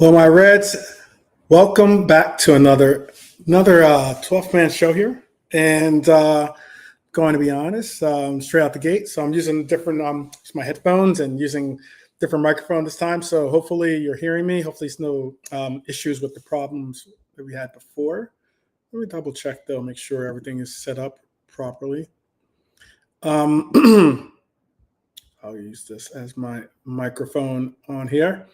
Well, my Reds, welcome back to another 12-man show here, and going to be honest, straight out the gate. So I'm using different my headphones and using different microphone this time. So hopefully you're hearing me. Hopefully there's no issues with the problems that we had before. Let me double check though, make sure everything is set up properly. I'll use this as my microphone on here.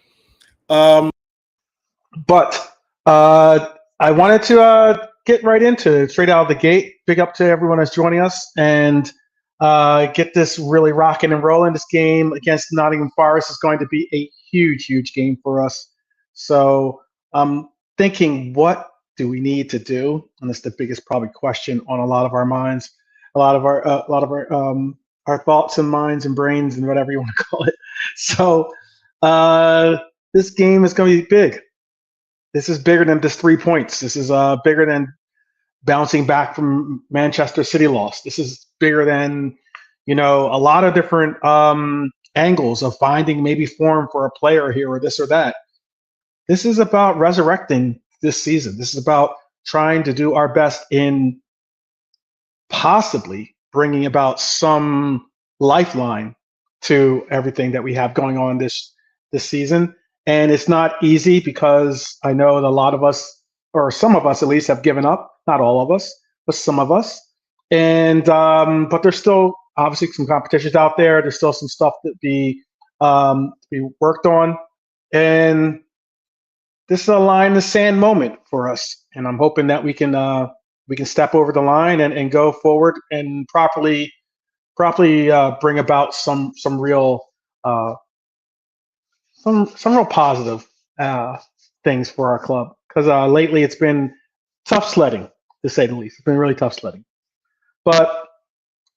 But I wanted to get right into it, straight out of the gate. Big up to everyone that's joining us and get this really rocking and rolling. This game against Nottingham Forest is going to be a huge, huge game for us. So I'm thinking, what do we need to do? And that's the biggest probably question on a lot of our minds, a lot of our thoughts and minds and brains and whatever you want to call it. So this game is going to be big. This is bigger than just 3 points. This is bigger than bouncing back from Manchester City loss. This is bigger than, a lot of different angles of finding maybe form for a player here or this or that. This is about resurrecting this season. This is about trying to do our best in possibly bringing about some lifeline to everything that we have going on this season. And it's not easy because I know that a lot of us, or some of us at least, have given up. Not all of us, but some of us. And but there's still obviously some competitions out there. There's still some stuff to be worked on. And this is a line in the sand moment for us. And I'm hoping that we can step over the line and go forward and properly bring about some real some real positive things for our club, because lately it's been tough sledding, to say the least. It's been really tough sledding. But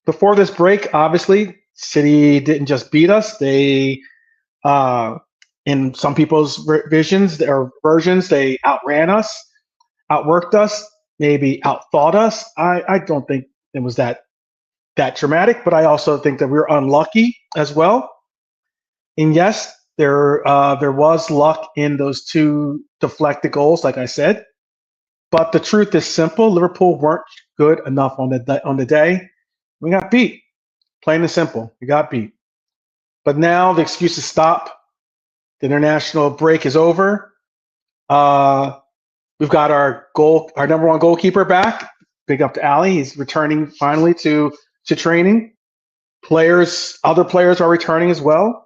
before this break, obviously, City didn't just beat us. They, in some people's visions or versions, they outran us, outworked us, maybe outthought us. I don't think it was that dramatic, but I also think that we were unlucky as well. And yes, there was luck in those two deflected goals, like I said. But the truth is simple: Liverpool weren't good enough on the day. We got beat, plain and simple. We got beat. But now the excuses stop. The international break is over. We've got our number one goalkeeper back. Big up to Ali. He's returning finally to training. Other players are returning as well.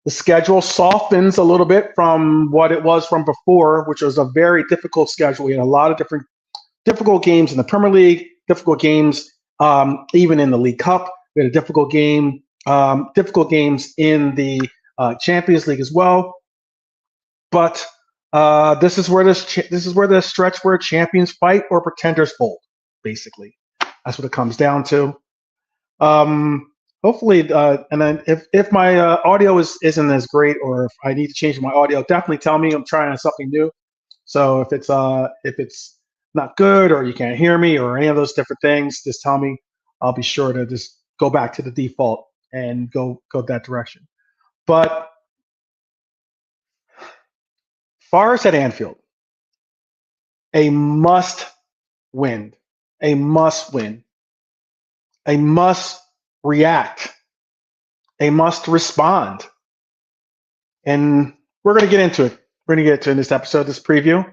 The schedule softens a little bit from what it was from before, which was a very difficult schedule. We had a lot of difficult games in the Premier League, difficult games even in the League Cup. We had a difficult games in the Champions League as well. But this is where the stretch where champions fight or pretenders fold. Basically, that's what it comes down to. Hopefully, and then if my audio isn't as great, or if I need to change my audio, definitely tell me. I'm trying something new. So if it's not good, or you can't hear me, or any of those different things, just tell me. I'll be sure to just go back to the default and go that direction. But Forest at Anfield, a must win, a must win, a must react, a must respond. And we're going to get into it. We're going to get into it in this episode, this preview.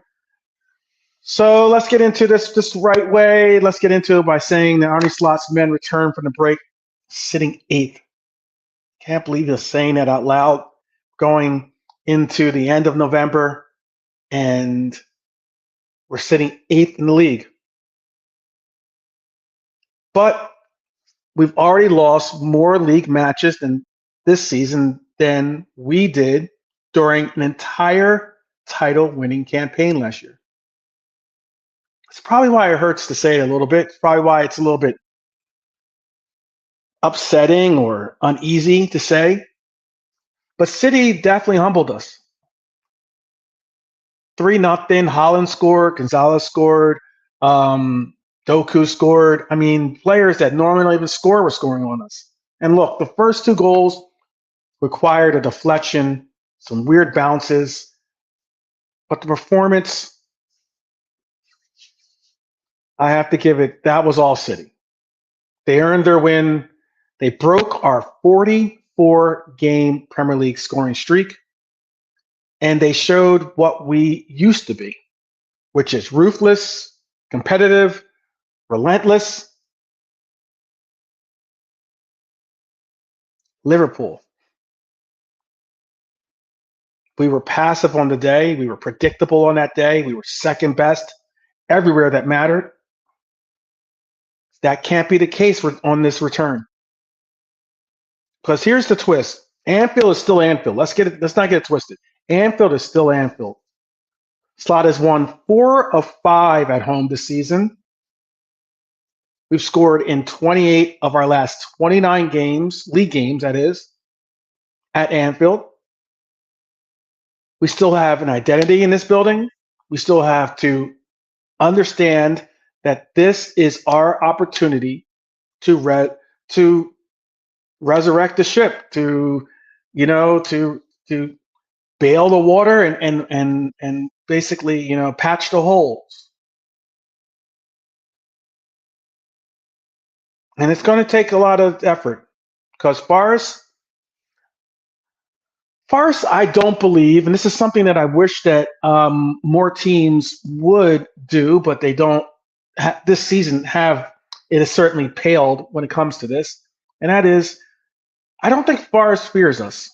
So let's get into this the right way. Let's get into it by saying that Arne Slot's men returned from the break sitting 8th. Can't believe he's saying that out loud, going into the end of November, and we're sitting 8th in the league. But we've already lost more league matches this season than we did during an entire title-winning campaign last year. It's probably why it hurts to say it a little bit. It's probably why it's a little bit upsetting or uneasy to say. But City definitely humbled us. 3-0. Haaland scored. Gonzalez scored. Doku scored. I mean, players that normally don't even score were scoring on us. And look, the first 2 goals required a deflection, some weird bounces. But the performance, I have to give it, that was all City. They earned their win. They broke our 44-game Premier League scoring streak, and they showed what we used to be, which is ruthless, competitive, relentless. Liverpool. We were passive on the day. We were predictable on that day. We were second best everywhere that mattered. That can't be the case on this return. Because here's the twist. Anfield is still Anfield. Let's not get it twisted. Anfield is still Anfield. Slot has won 4 of 5 at home this season. We've scored in 28 of our last 29 games, league games, that is, at Anfield. We still have an identity in this building. We still have to understand that this is our opportunity to resurrect the ship, to bail the water and basically patch the holes. And it's going to take a lot of effort because Forest, I don't believe, and this is something that I wish that more teams would do, but they don't. This season it has certainly paled when it comes to this, and that is, I don't think Forest fears us.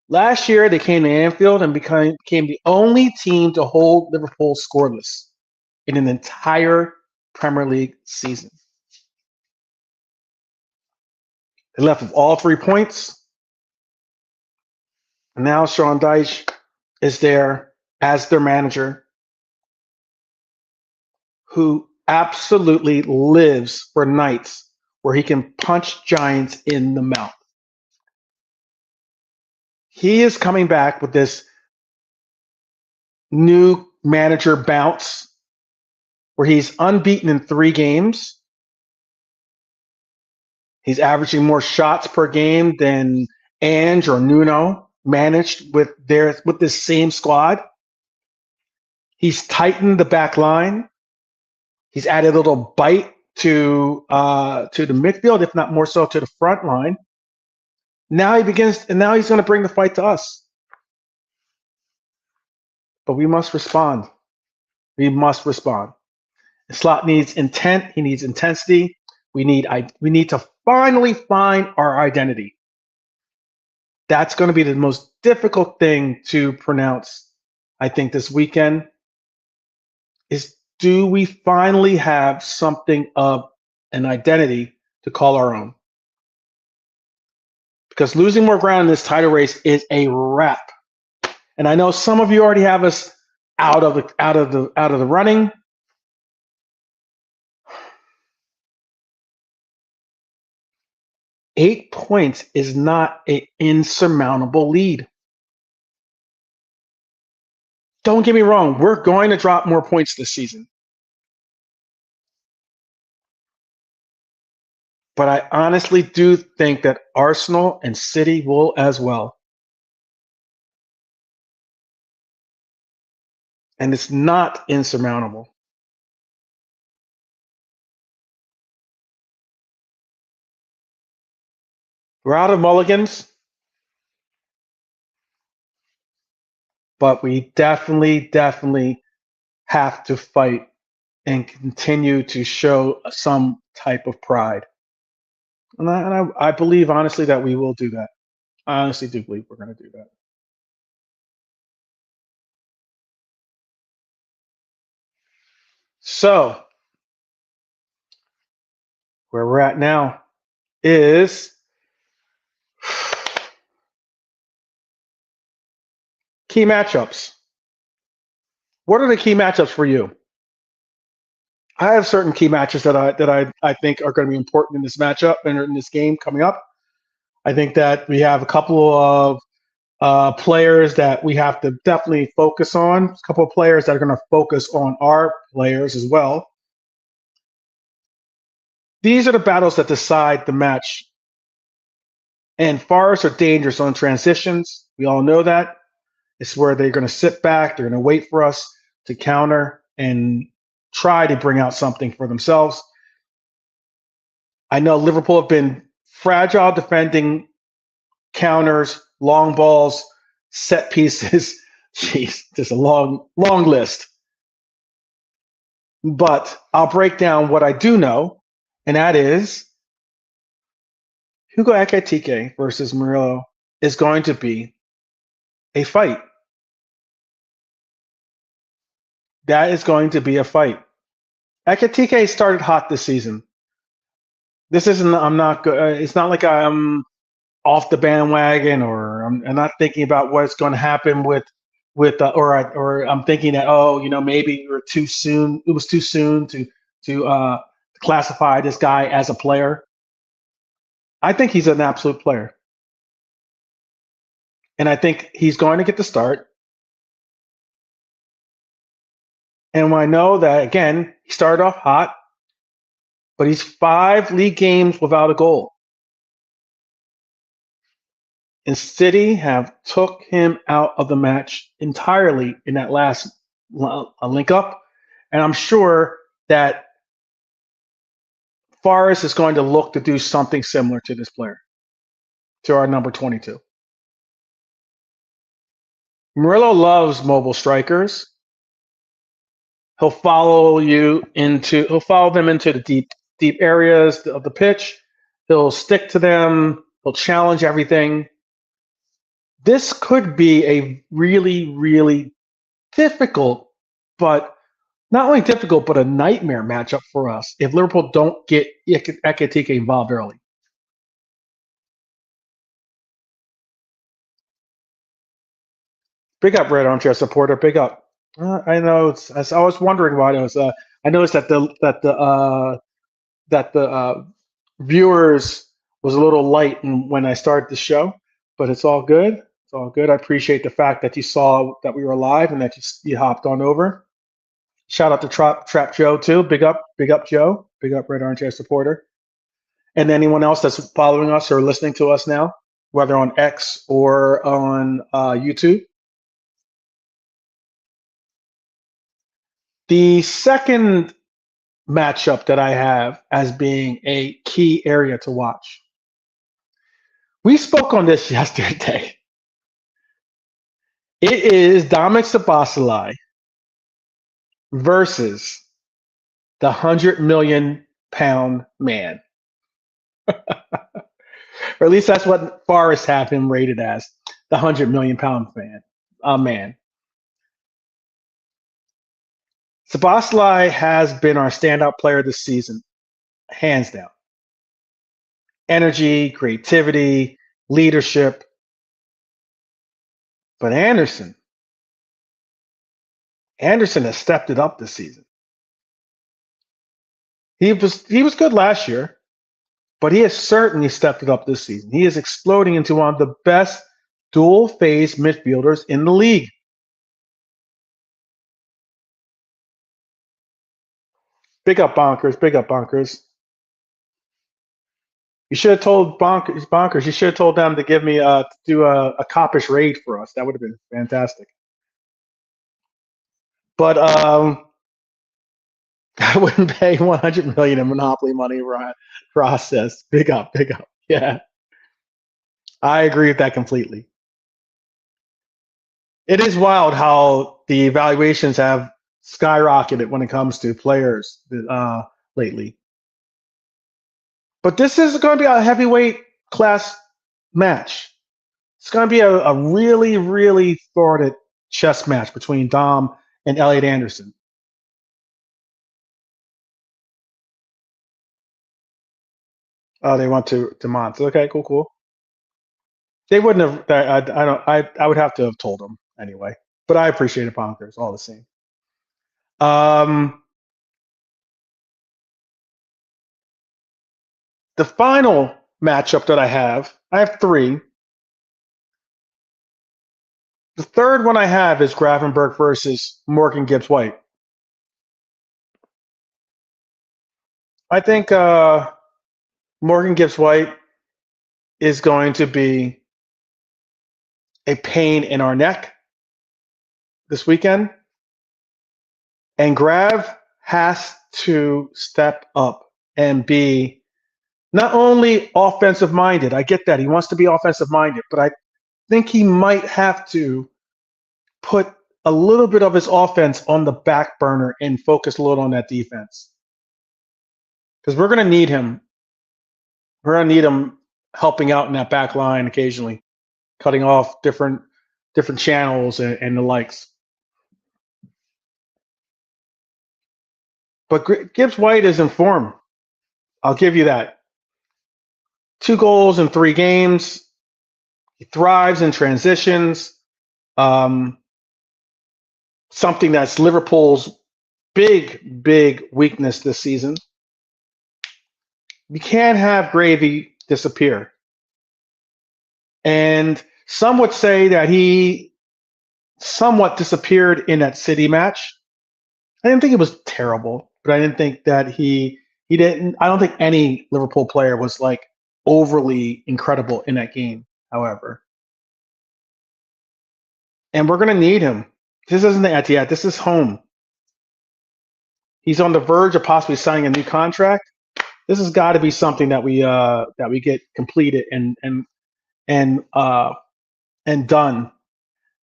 Last year, they came to Anfield and became the only team to hold Liverpool scoreless in an entire Premier League season. They left with all 3 points. And now Sean Dyche is there as their manager, who absolutely lives for nights where he can punch giants in the mouth. He is coming back with this new manager bounce where he's unbeaten in 3 games. He's averaging more shots per game than Ange or Nuno managed with this same squad. He's tightened the back line. He's added a little bite to the midfield, if not more so to the front line. Now he's going to bring the fight to us. But we must respond. We must respond. The Slot needs intent. He needs intensity. We need to finally find our identity. That's going to be the most difficult thing to pronounce, I think, this weekend, is do we finally have something of an identity to call our own? Because losing more ground in this title race is a wrap. And I know some of you already have us out of the running. Eight points is not an insurmountable lead. Don't get me wrong, we're going to drop more points this season. But I honestly do think that Arsenal and City will as well. And it's not insurmountable. We're out of mulligans, but we definitely have to fight and continue to show some type of pride. And I believe, honestly, that we will do that. I honestly do believe we're going to do that. So, where we're at now is key matchups. What are the key matchups for you? I have certain key matches that I think are going to be important in this matchup and in this game coming up. I think that we have a couple of players that we have to definitely focus on. A couple of players that are going to focus on our players as well. These are the battles that decide the match. And Forest are dangerous on transitions. We all know that. It's where they're going to sit back. They're going to wait for us to counter and try to bring out something for themselves. I know Liverpool have been fragile defending counters, long balls, set pieces. Jeez, just a long list. But I'll break down what I do know, and that is Hugo Ekitike versus Murillo is going to be a fight. That is going to be a fight. Ekitike started hot this season. This isn't. I'm not. It's not like I'm off the bandwagon, or I'm not thinking about what's going to happen or I'm thinking that maybe we were too soon. It was too soon to classify this guy as a player. I think he's an absolute player, and I think he's going to get the start. And I know that again, he started off hot, but he's 5 league games without a goal. And City have took him out of the match entirely in that last link up. And I'm sure that Forest is going to look to do something similar to this player, to our number 22. Murillo loves mobile strikers. He'll follow them into the deep areas of the pitch. He'll stick to them. He'll challenge everything. This could be a really, really difficult, but not only difficult, but a nightmare matchup for us if Liverpool don't get Ekitike involved early. Big up, Red Armchair Supporter. Big up. I know. I was wondering why it was. I noticed that the viewers was a little light when I started the show, but it's all good. It's all good. I appreciate the fact that you saw that we were live and that you hopped on over. Shout out to Trap Joe too. Big up Joe. Big up Red Armchair Supporter. And anyone else that's following us or listening to us now, whether on X or on YouTube. The second matchup that I have as being a key area to watch. We spoke on this yesterday. It is Dominic Szoboszlai versus the 100 million pound man. Or at least that's what Forrest have him rated as, the 100 million pound man. Szoboszlai has been our standout player this season, hands down. Energy, creativity, leadership. But Anderson has stepped it up this season. He was good last year, but he has certainly stepped it up this season. He is exploding into one of the best dual phase midfielders in the league. Big up Bonkers. Big up Bonkers. You should have told Bonkers. You should have told them to give me to do a Coppish raid for us. That would have been fantastic. But I wouldn't pay 100 million in Monopoly money process. Big up. Yeah, I agree with that completely. It is wild how the valuations have skyrocketed when it comes to players lately. But this is going to be a heavyweight class match. It's going to be a really, really thwarted chess match between Dom and Elliot Anderson. Oh, they went to Mons. Okay, cool. They wouldn't have. I would have to have told them anyway. But I appreciate it, Bonkers, all the same. The final matchup that I have 3. The third one I have is Gravenberch versus Morgan Gibbs White. I think Morgan Gibbs White is going to be a pain in our neck. this weekend, and Grav has to step up and be not only offensive minded. I get that he wants to be offensive minded, but I think he might have to put a little bit of his offense on the back burner and focus a little on that defense, because we're going to need him. We're going to need him helping out in that back line occasionally, cutting off different channels and the likes. But Gibbs White is in form. I'll give you that. 2 goals in 3 games. He thrives in transitions. Something that's Liverpool's big weakness this season. You can't have Gravy disappear. And some would say that he somewhat disappeared in that City match. I didn't think it was terrible, but I didn't think that he didn't. I don't think any Liverpool player was like overly incredible in that game, however. And we're going to need him. This isn't the Etihad. This is home. He's on the verge of possibly signing a new contract. This has got to be something that we get completed and done,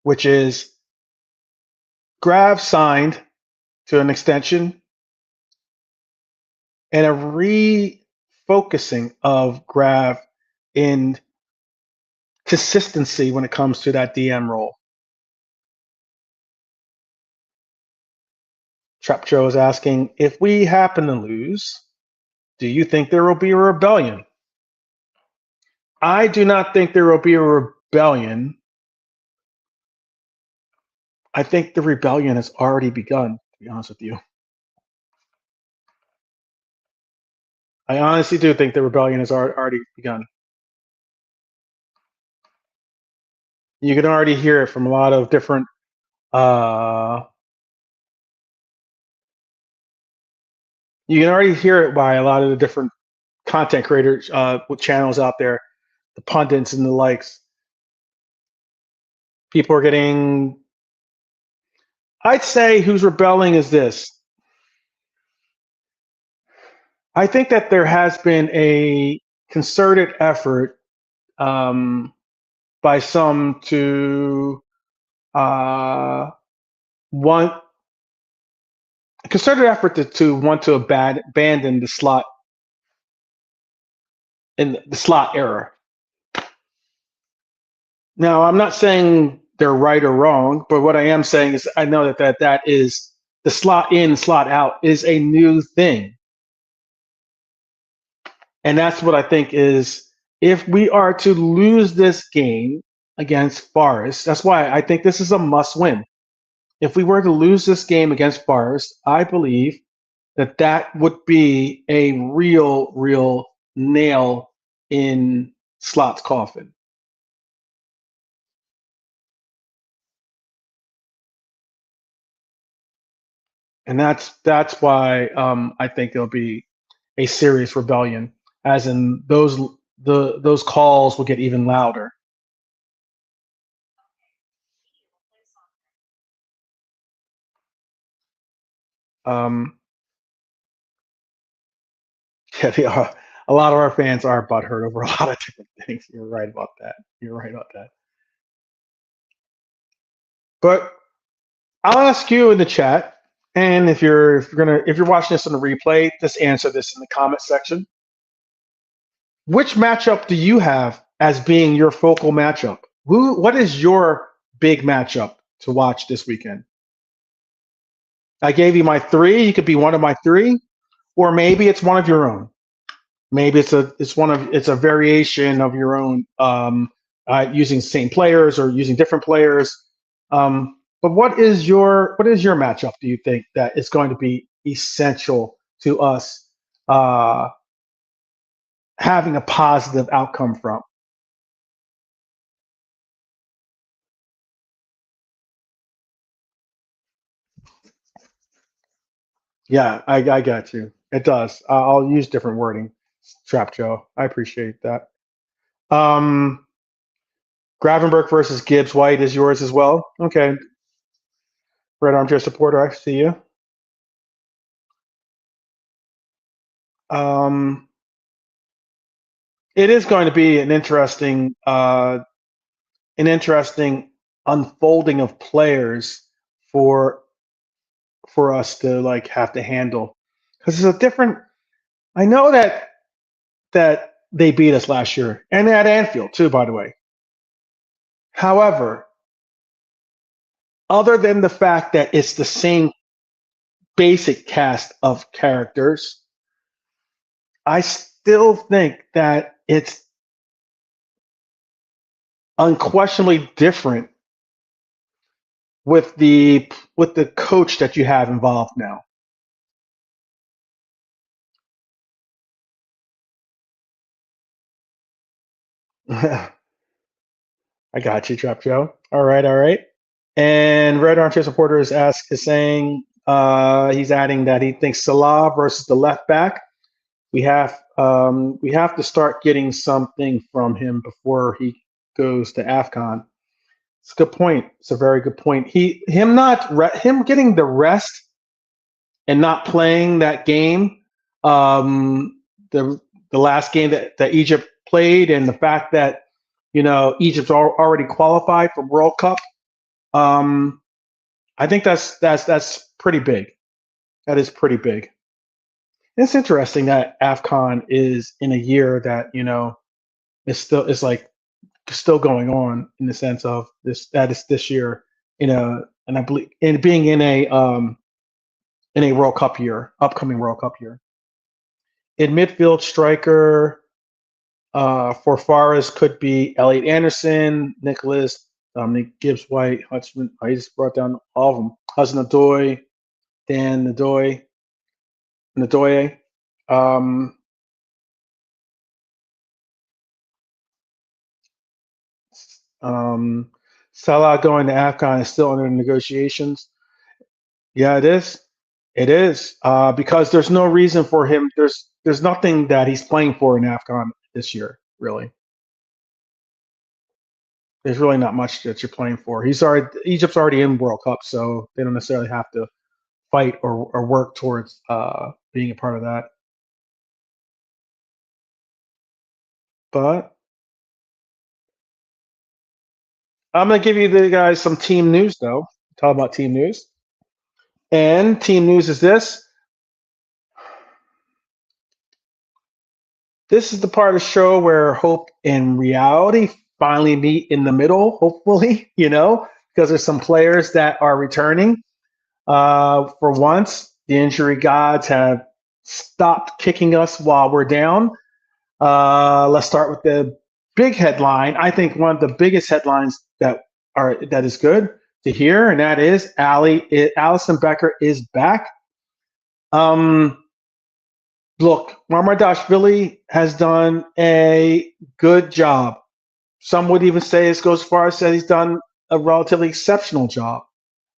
which is Grav signed to an extension and a refocusing of Grav in consistency when it comes to that DM role. Trapjo is asking, if we happen to lose, do you think there will be a rebellion? I do not think there will be a rebellion. I think the rebellion has already begun, to be honest with you. I honestly do think the rebellion has already begun. You can already hear it from a lot of different you can already hear it by a lot of the different content creators with channels out there, the pundits and the likes. People are getting, I'd say who's rebelling is this. I think that there has been a concerted effort by some to want a concerted effort to want to abandon the slot in the slot era. Now, I'm not saying they're right or wrong, but what I am saying is I know that is the slot in, slot out is a new thing. And that's what I think is, if we are to lose this game against Forest, that's why I think this is a must win. If we were to lose this game against Forest, I believe that would be a real nail in Slot's coffin. And that's why I think there'll be a serious rebellion, as in those calls will get even louder. Yeah, they are. A lot of our fans are butthurt over a lot of different things. You're right about that. But I'll ask you in the chat, and if you're watching this on the replay, just answer this in the comment section. Which matchup do you have as being your focal matchup? What is your big matchup to watch this weekend? I gave you my 3. You could be one of my 3, or maybe it's one of your own. Maybe it's a variation of your own, using the same players or using different players. But what is your matchup? Do you think that is going to be essential to us having a positive outcome from? Yeah, I got you. It does. I'll use different wording. Trap Joe, I appreciate that. Gravenberg versus Gibbs White is yours as well. Okay. Red Armchair Supporter, I see you. Um, it is going to be an interesting unfolding of players for for us to like have to handle because it's a different. I know that they beat us last year and at Anfield too, by the way. However, other than the fact that it's the same basic cast of characters, I still think that it's unquestionably different with the coach that you have involved now. I got you, Trap Joe. All right, all right. And Red Armchair Supporter is saying he's adding that he thinks Salah versus the left back. We have to start getting something from him before he goes to AFCON. It's a good point. It's a very good point. Him getting the rest and not playing that game, the last game that Egypt played, and the fact that Egypt's already qualified for World Cup. Um, I think that's pretty big. That is pretty big. It's interesting that AFCON is in a year that it's like still going on in the sense of this year, and I believe in being in a World Cup year, upcoming World Cup year. In midfield striker for Forest could be Elliot Anderson, Nicholas, Dominic Gibbs White, Hudson. I just brought down all of them. Hudson Odoi, Dan Nadoye. Um, um, Salah going to AFCON is still under negotiations. Yeah, it is. It is because there's no reason for him. There's nothing that he's playing for in AFCON this year. Really, there's really not much that you're playing for. Egypt's already in World Cup, so they don't necessarily have to fight or work towards being a part of that. But I'm gonna give you the guys some team news though. Talk about team news, and team news is this. This is the part of the show where hope and reality finally meet in the middle, hopefully, because there's some players that are returning. For once, the injury gods have stopped kicking us while we're down. Let's start with the big headline. I think one of the biggest headlines that is good to hear, and that is Alison Becker is back. Look, Marmardashvili has done a good job. Some would even say this goes as far as that he's done a relatively exceptional job.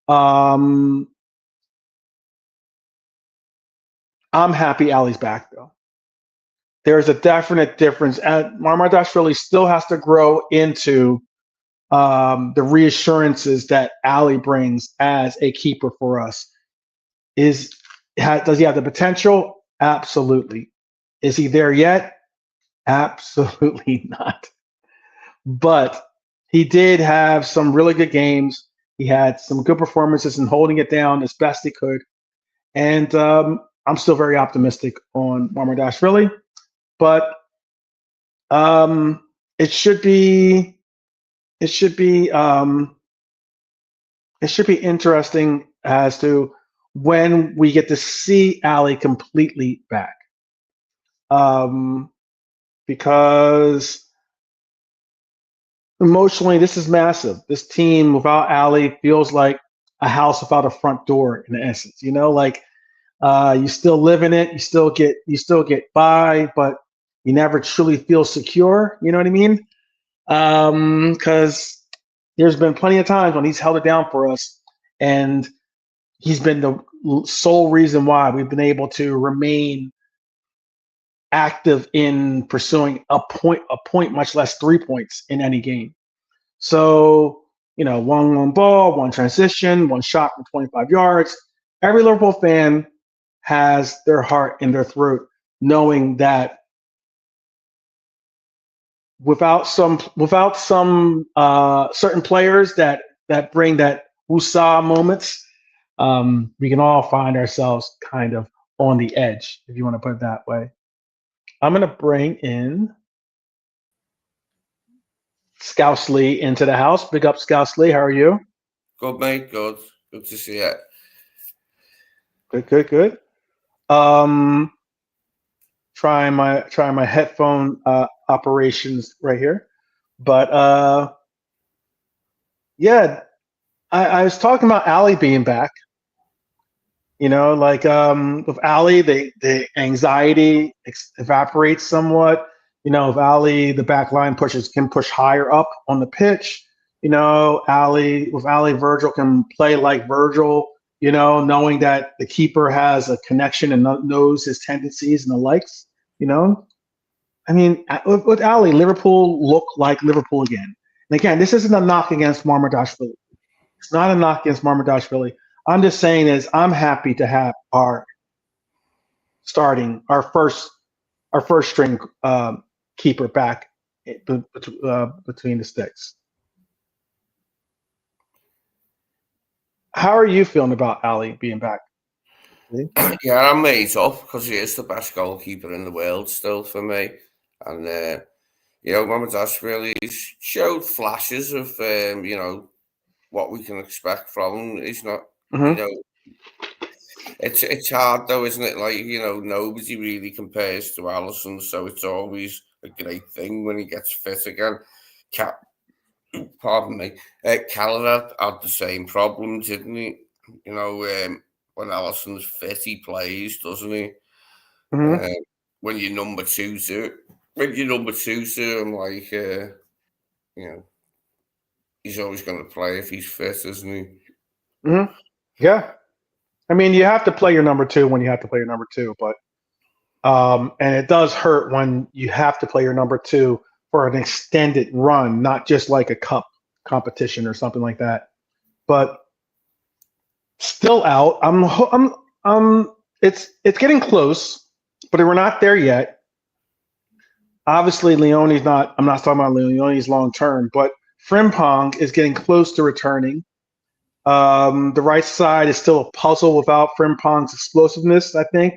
I'm happy Ali's back though. There's a definite difference, and Marmardashvili still has to grow into the reassurances that Ali brings as a keeper for us. Does he have the potential? Absolutely. Is he there yet? Absolutely not. But he did have some really good games. He had some good performances in holding it down as best he could. And I'm still very optimistic on Marmardashvili. But it should be it should be it should be interesting as to when we get to see Ali completely back. Because emotionally, this is massive. This team without Ali feels like a house without a front door, in essence. Like you still live in it, you still get by, but you never truly feel secure. You know what I mean? Because there's been plenty of times when he's held it down for us, and he's been the sole reason why we've been able to remain active in pursuing a point, much less 3 points in any game. So one ball, one transition, one shot from 25 yards. Every Liverpool fan has their heart in their throat, knowing that without some certain players that bring that woosah moments, we can all find ourselves kind of on the edge, if you want to put it that way. I'm going to bring in Scousley into the house. Big up, Scousley. How are you? Good, mate. Good. Good to see you. Good. Trying my headphone operations right here, but yeah, I was talking about Ali being back. With Ali, the anxiety evaporates somewhat. With Ali, the back line can push higher up on the pitch. With Ali, Virgil can play like Virgil. Knowing that the keeper has a connection and knows his tendencies and the likes. I mean, with Ali, Liverpool look like Liverpool again. And again, this isn't a knock against Marmadashvili. It's not a knock against Marmadashvili. I'm just saying is I'm happy to have our first string keeper back between the sticks. How are you feeling about Ali being back? Yeah, I'm made up because he is the best goalkeeper in the world still for me. And, Mamardashvili showed flashes of, what we can expect from him. He's not, it's hard though, isn't it? Like, nobody really compares to Alisson, so it's always a great thing when he gets fit again. Pardon me. Callum had the same problem, didn't he? When Alisson's fit, he plays, doesn't he? When you're number two to him, like, he's always going to play if he's fit, isn't he? Yeah. I mean, you have to play your number two when you have to play your number two, but and it does hurt when you have to play your number two for an extended run, not just like a cup competition or something like that. But still out. It's getting close, but we're not there yet. Obviously, Leone's not. I'm not talking about Leone's long term, but Frimpong is getting close to returning. The right side is still a puzzle without Frimpong's explosiveness, I think.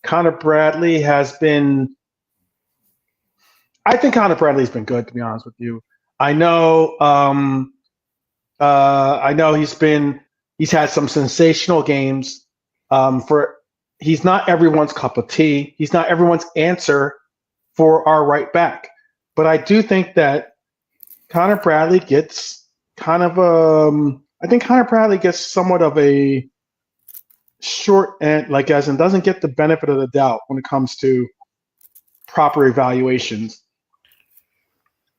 Connor Bradley has been. I think Connor Bradley's been good, to be honest with you. I know. I know he's had some sensational games. He's not everyone's cup of tea. He's not everyone's answer for our right back. But I do think that Connor Bradley gets kind of I think Connor Bradley gets somewhat of a short end, like as in doesn't get the benefit of the doubt when it comes to proper evaluations.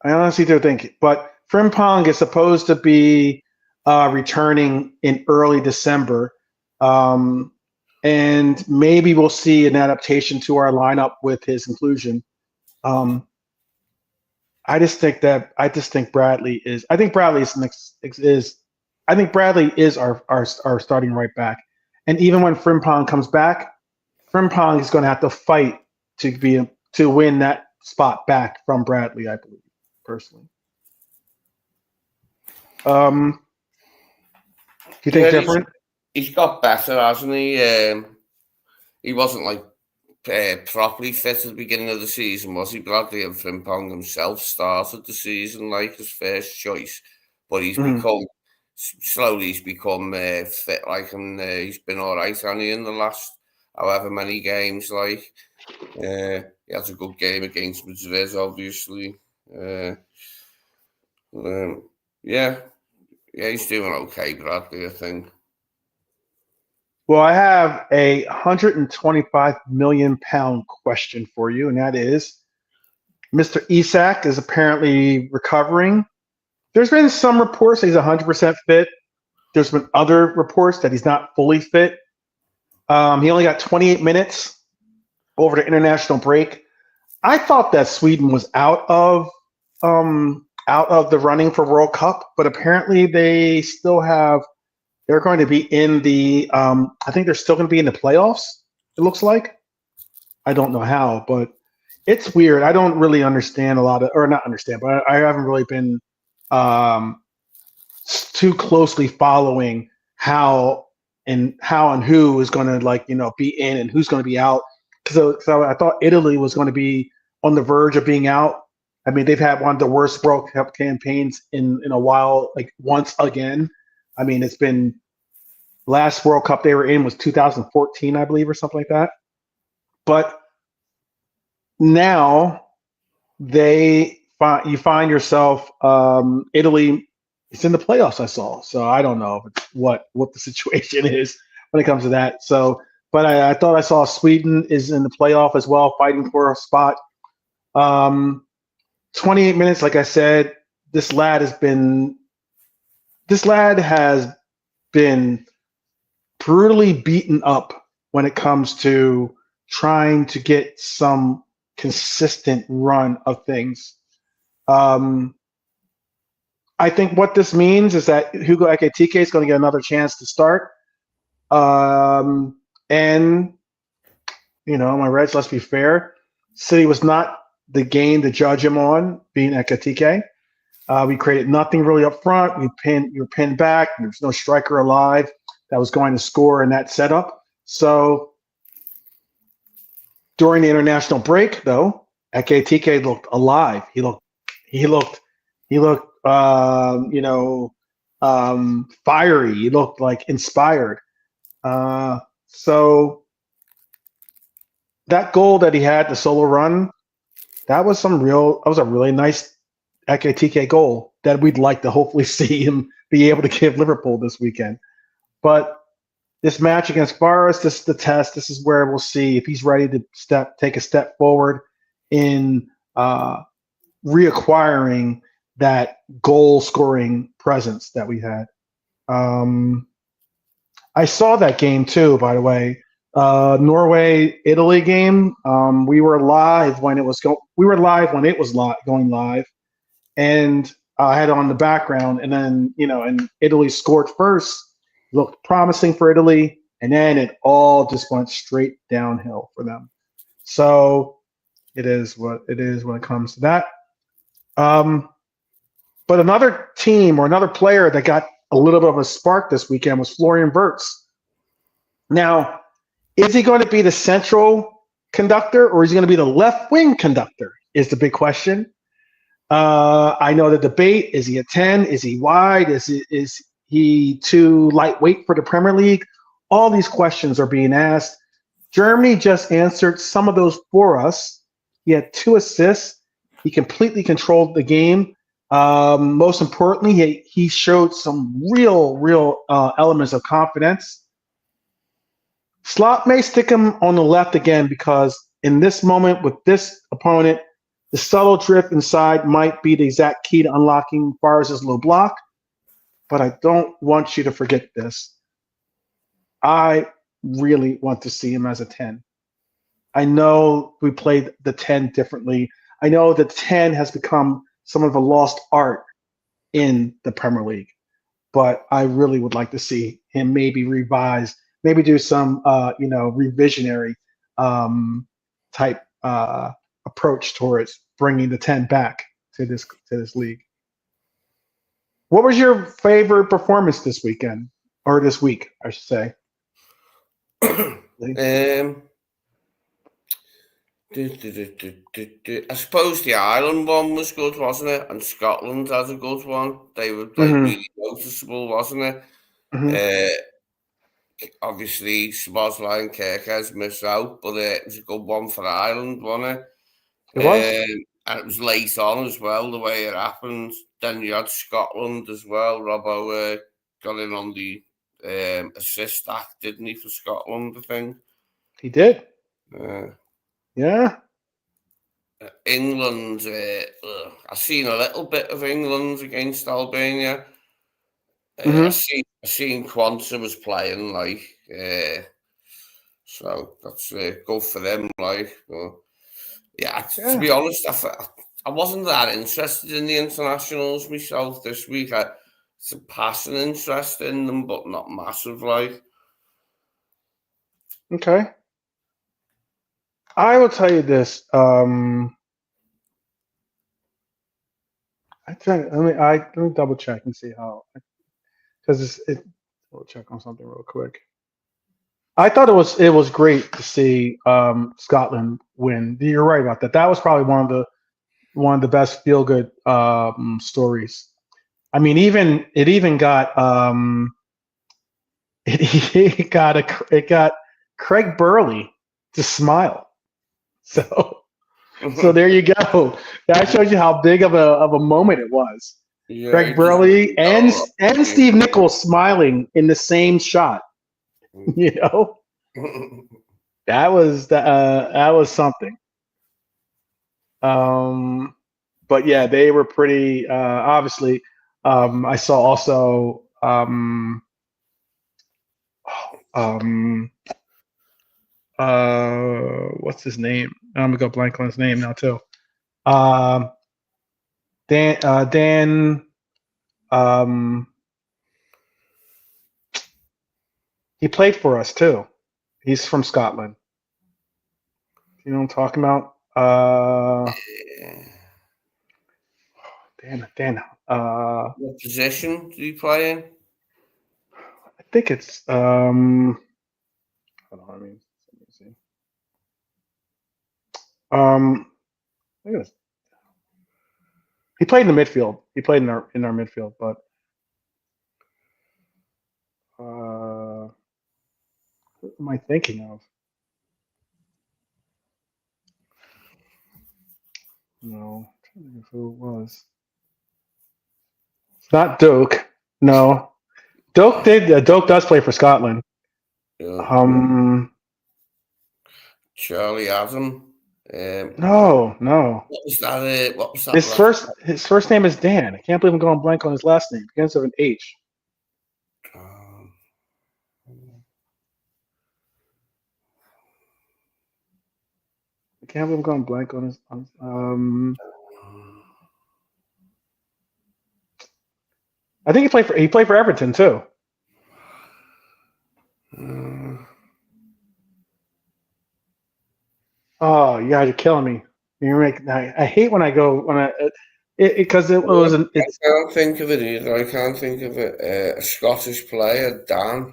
I honestly do think, but Frimpong is supposed to be returning in early December, and maybe we'll see an adaptation to our lineup with his inclusion. I think Bradley is. I think Bradley is. I think Bradley is our starting right back, and even when Frimpong comes back, Frimpong is going to have to fight to win that spot back from Bradley. I believe personally. Do you think different? He's got better, hasn't he? He wasn't like properly fit at the beginning of the season, was he? Bradley and Frimpong himself started the season like his first choice, but he's become fit, like, and he's been all right, hasn't he, in the last however many games. Like, he has a good game against Madrid, obviously. Yeah, he's doing okay, Bradley, I think. Well, I have a £125 million question for you, and that is, Mr. Isak is apparently recovering. There's been some reports that he's 100% fit. There's been other reports that he's not fully fit. He only got 28 minutes over the international break. I thought that Sweden was out of out of the running for World Cup, but apparently they still have. They're going to be in the. I think they're still going to be in the playoffs. It looks like. I don't know how, but it's weird. I don't really understand a lot of, or not understand, but I haven't really been um, too closely following how and who is going to be in and who's going to be out. So I thought Italy was going to be on the verge of being out. I mean, they've had one of the worst World Cup campaigns in a while, like once again. I mean, it's been last World Cup they were in was 2014, I believe, or something like that. But now you find yourself Italy. It's in the playoffs. I saw, so I don't know what the situation is when it comes to that. So, but I thought I saw Sweden is in the playoff as well, fighting for a spot. 28 minutes, like I said, this lad has been brutally beaten up when it comes to trying to get some consistent run of things. I think what this means is that Hugo Ekitike is going to get another chance to start. And, my Reds, let's be fair. City was not the game to judge him on, being Ekitike. We created nothing really up front. You were pinned back. There's no striker alive that was going to score in that setup. So during the international break, though, Ekitike looked alive. He looked fiery. He looked like inspired. So that goal that he had, the solo run, that was a really nice Ekitike goal that we'd like to hopefully see him be able to give Liverpool this weekend. But this match against Forest, this is the test. This is where we'll see if he's ready to take a step forward in reacquiring that goal-scoring presence that we had. I saw that game too, by the way. Norway-Italy game. We were live when it was going live, and I had it on the background. And then and Italy scored first. Looked promising for Italy, and then it all just went straight downhill for them. So it is what it is when it comes to that. But another team or another player that got a little bit of a spark this weekend was Florian Wirtz. Now, is he going to be the central conductor or is he going to be the left wing conductor is the big question. I know the debate, is he a 10? Is he wide? Is he too lightweight for the Premier League? All these questions are being asked. Germany just answered some of those for us. He had 2 assists. He completely controlled the game. Most importantly, he showed some real elements of confidence. Slot may stick him on the left again because in this moment with this opponent, the subtle drift inside might be the exact key to unlocking Forest's low block. But I don't want you to forget this. I really want to see him as a 10. I know we played the 10 differently. I know the 10 has become some of a lost art in the Premier League. But I really would like to see him maybe revise, maybe do some, revisionary type approach towards bringing the 10 back to this league. What was your favorite performance this weekend, or this week, I should say? I suppose the Ireland one was good, wasn't it? And Scotland had a good one. They were really noticeable, wasn't it? Obviously, Szoboszlai and Kerkez missed out, but it was a good one for Ireland, wasn't it? It was. And it was late on as well, the way it happened. Then you had Scotland as well. Robbo got in on the assist act, didn't he, for Scotland, I think? He did. Yeah. England, I've seen a little bit of England against Albania. I seen Quanta was playing, so that's good for them, to be honest, I wasn't that interested in the internationals myself this week. It's a passing interest in them, but not massive. Like, Okay. I will tell you this. Let me double check and see how, because we'll check on something real quick. I thought it was great to see Scotland win. You're right about that. That was probably one of the best feel good stories. I mean, it even got it got Craig Burley to smile. So there you go. That shows you how big of a moment it was. yeah, Craig Burley and Steve Nichols smiling in the same shot. You know, that was something. But yeah, they were pretty obviously. I saw also what's his name? I'm gonna go blank on his name now too. Dan. He played for us too. He's from Scotland. You know what I'm talking about? Dan. What position do you play in? I think it's hold on, let me see. Look at this. He played in the midfield. He played in our midfield, but what am I thinking of? No, I'm trying to think of who it was. It's not Doak. No, Doak did. Doak does play for Scotland. Yeah. Charlie Adam. No. What was that? What was that? His first name is Dan. I can't believe I'm going blank on his last name. It begins with an H. I can't believe I'm going blank on his. I think he played for Everton too. Oh, you guys are killing me. I hate when I go because it was. I can't think of it either. I can't think of it. A Scottish player, Dan.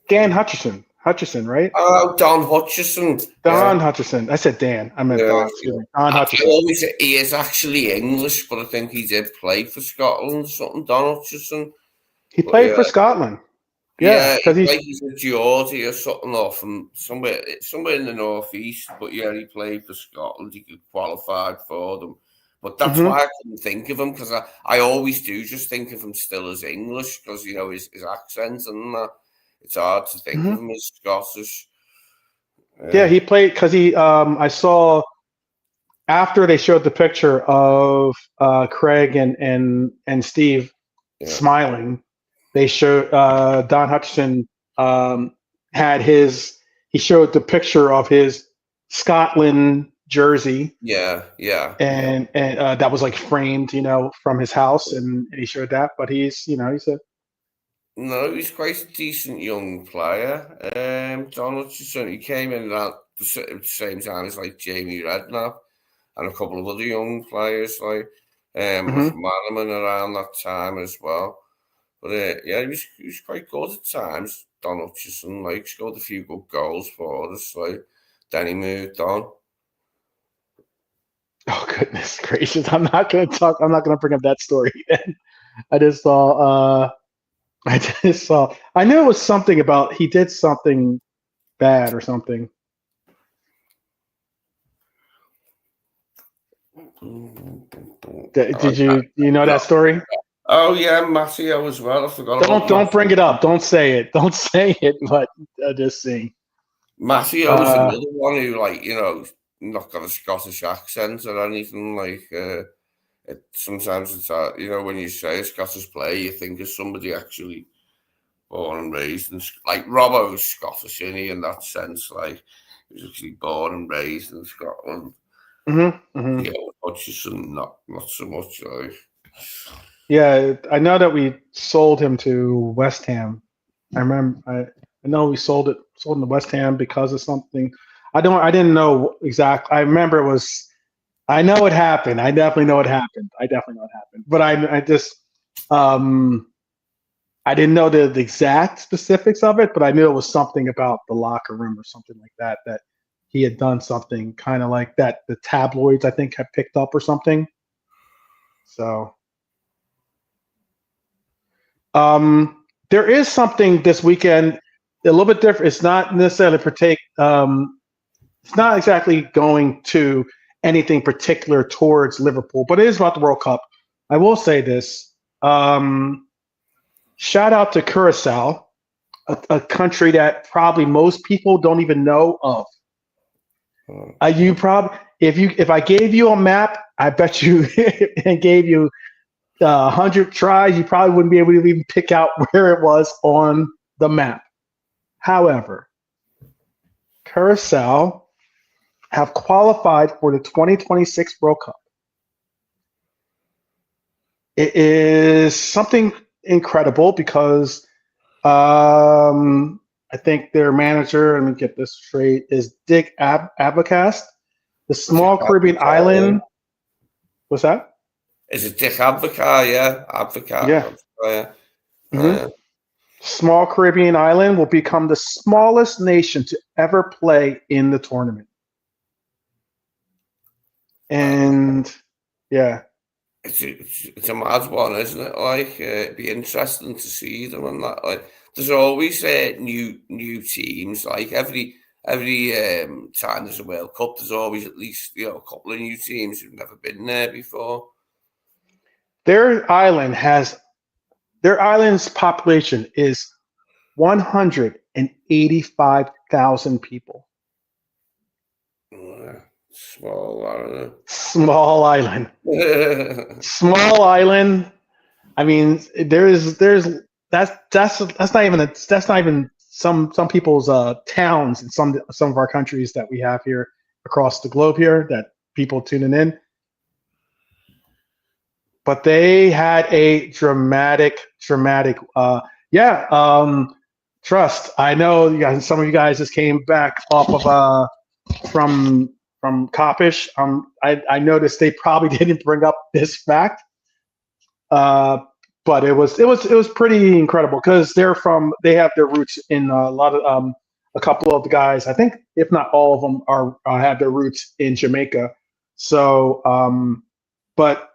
Dan Hutchison, right? Oh, Don Hutchison. Don Hutchison. I said Dan. I meant Don. Excuse me. Don Hutchison. He is actually English, but I think he did play for Scotland or something. Don Hutchison. He played for Scotland. Yeah, because he's a Geordie or something off from somewhere in the northeast. But yeah, he played for Scotland. He qualified for them. But that's why I couldn't think of him, because I always do just think of him still as English, because you know his accent and that. It's hard to think of him as Scottish. Yeah, he played because I saw after they showed the picture of Craig and Steve smiling. They showed Don Hutchison he showed the picture of his Scotland jersey. Yeah. And that was like framed, from his house, and he showed that. But he's a. No, he's quite a decent young player. Don Hutchison, he came in at the same time as like Jamie Redknapp and a couple of other young players like Manaman around that time as well. But yeah, he was quite good at times. Don Hutchison, like, scored a few good goals for us. Like, then he moved on. Oh goodness gracious! I'm not going to bring up that story then. I just saw. I knew it was something about he did something bad or something. Did you know that story? Oh yeah, Matteo as well. I forgot. Don't bring it up. Don't say it. Don't say it. But just see. Matteo was another one who, like, not got a Scottish accent or anything. Like, sometimes it's hard, when you say a Scottish player, you think of somebody actually born and raised in, like, Robbo's Scottish, isn't he, in that sense, like, He's actually born and raised in Scotland. Yeah, Hutchison, not so much. Like. Yeah, I know that we sold him to West Ham. I remember. I know we sold him to West Ham because of something. I didn't know exactly. I remember it was. I know it happened. I definitely know it happened. But I just I didn't know the exact specifics of it, but I knew it was something about the locker room or something like that, that he had done something kind of like that. The tabloids, I think, had picked up or something. So there is something this weekend a little bit different. It's not necessarily partake. It's not exactly going to anything particular towards Liverpool, but it is about the World Cup. I will say this. Shout out to Curacao, a country that probably most people don't even know of. You probably if I gave you a map, I bet you and gave you 100 tries, you probably wouldn't be able to even pick out where it was on the map. However, Curacao have qualified for the 2026 World Cup. It is something incredible because I think their manager, let me get this straight, is Dick Abacast, the small Caribbean island. What's that? Is it Dick Advocat? Yeah, Yeah. Yeah. Small Caribbean island will become the smallest nation to ever play in the tournament. And yeah. It's a mad one, isn't it? Like, it'd be interesting to see them and that. Like, there's always new teams. Like every time there's a World Cup, there's always at least a couple of new teams who've never been there before. Their island's population is 185,000 people. Small island. Small island. Small island. I mean, that's not even some people's towns in some of our countries that we have here across the globe here that people tuning in. But they had a dramatic trust. I know you guys, some of you guys just came back off of from Copish. I noticed they probably didn't bring up this fact, but it was pretty incredible because they have their roots in a lot of a couple of the guys. I think if not all of them have their roots in Jamaica. So, but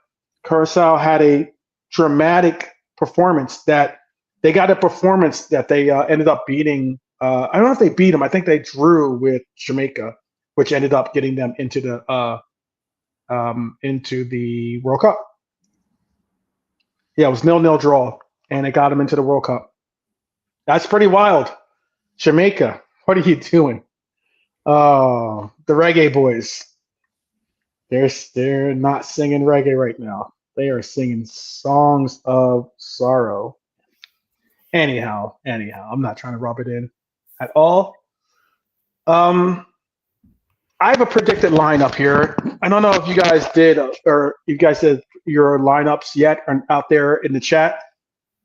Curacao had a dramatic performance that they got a performance that they ended up beating. I don't know if they beat them. I think they drew with Jamaica, which ended up getting them into the World Cup. Yeah, it was 0-0 draw, and it got them into the World Cup. That's pretty wild. Jamaica, what are you doing? Oh, the reggae boys. They're not singing reggae right now. They are singing songs of sorrow. Anyhow, I'm not trying to rub it in at all. I have a predicted lineup here. I don't know if you guys did or you guys did your lineups yet out there in the chat.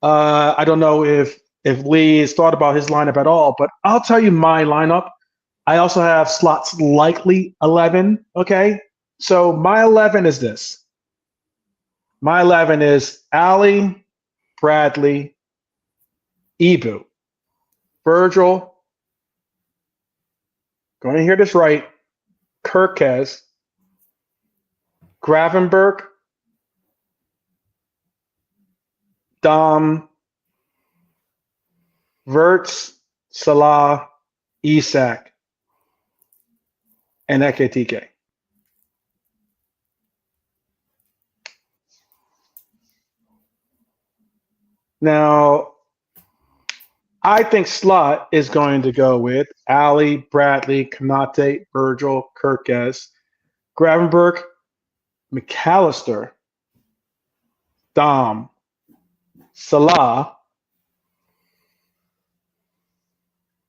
I don't know if Lee has thought about his lineup at all, but I'll tell you my lineup. I also have slots likely 11. Okay, so my 11 is this. My 11 is Ali, Bradley, Ibu, Virgil. Going to hear this right. Kirkes, Gravenberg, Dom, Wirtz, Salah, Isak, and Ekitike. Now, I think Slot is going to go with Ali, Bradley, Kanate, Virgil, Kirkes, Gravenberg, McAllister, Dom, Salah,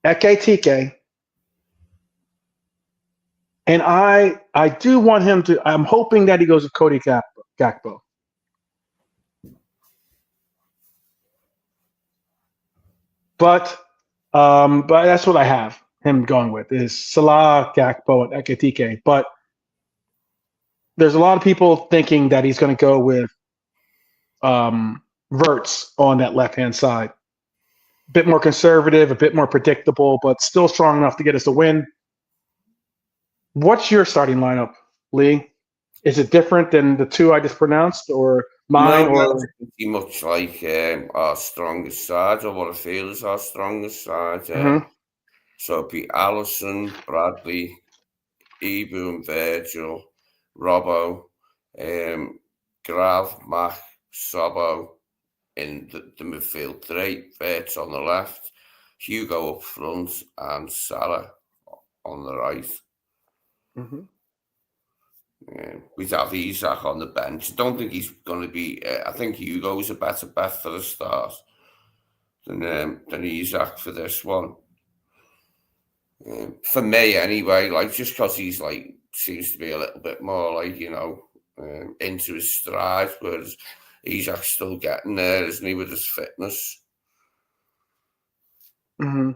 Ekitike, And I do want him to. I'm hoping that he goes with Cody Gakpo. But that's what I have him going with is Salah, Gakpo, and Ekitike. But there's a lot of people thinking that he's going to go with Wirtz on that left hand side. A bit more conservative, a bit more predictable, but still strong enough to get us a win. What's your starting lineup, Lee? Is it different than the two I just pronounced, or mine? No, Or that's pretty much like our strongest side, or what I feel is our strongest side. So it'd be Allison, Bradley, Ibu and Virgil, Robbo, Grav, Mac, Sobbo in the midfield three, Wirtz on the left, Hugo up front, and Salah on the right. Mm-hmm. We'd have Isak on the bench. I don't think he's going to be. I think Hugo's a better bet for the start than Isak for this one. For me, anyway, like just because he's like seems to be a little bit more like into his stride, whereas Isak's still getting there, isn't he, with his fitness? Mm-hmm.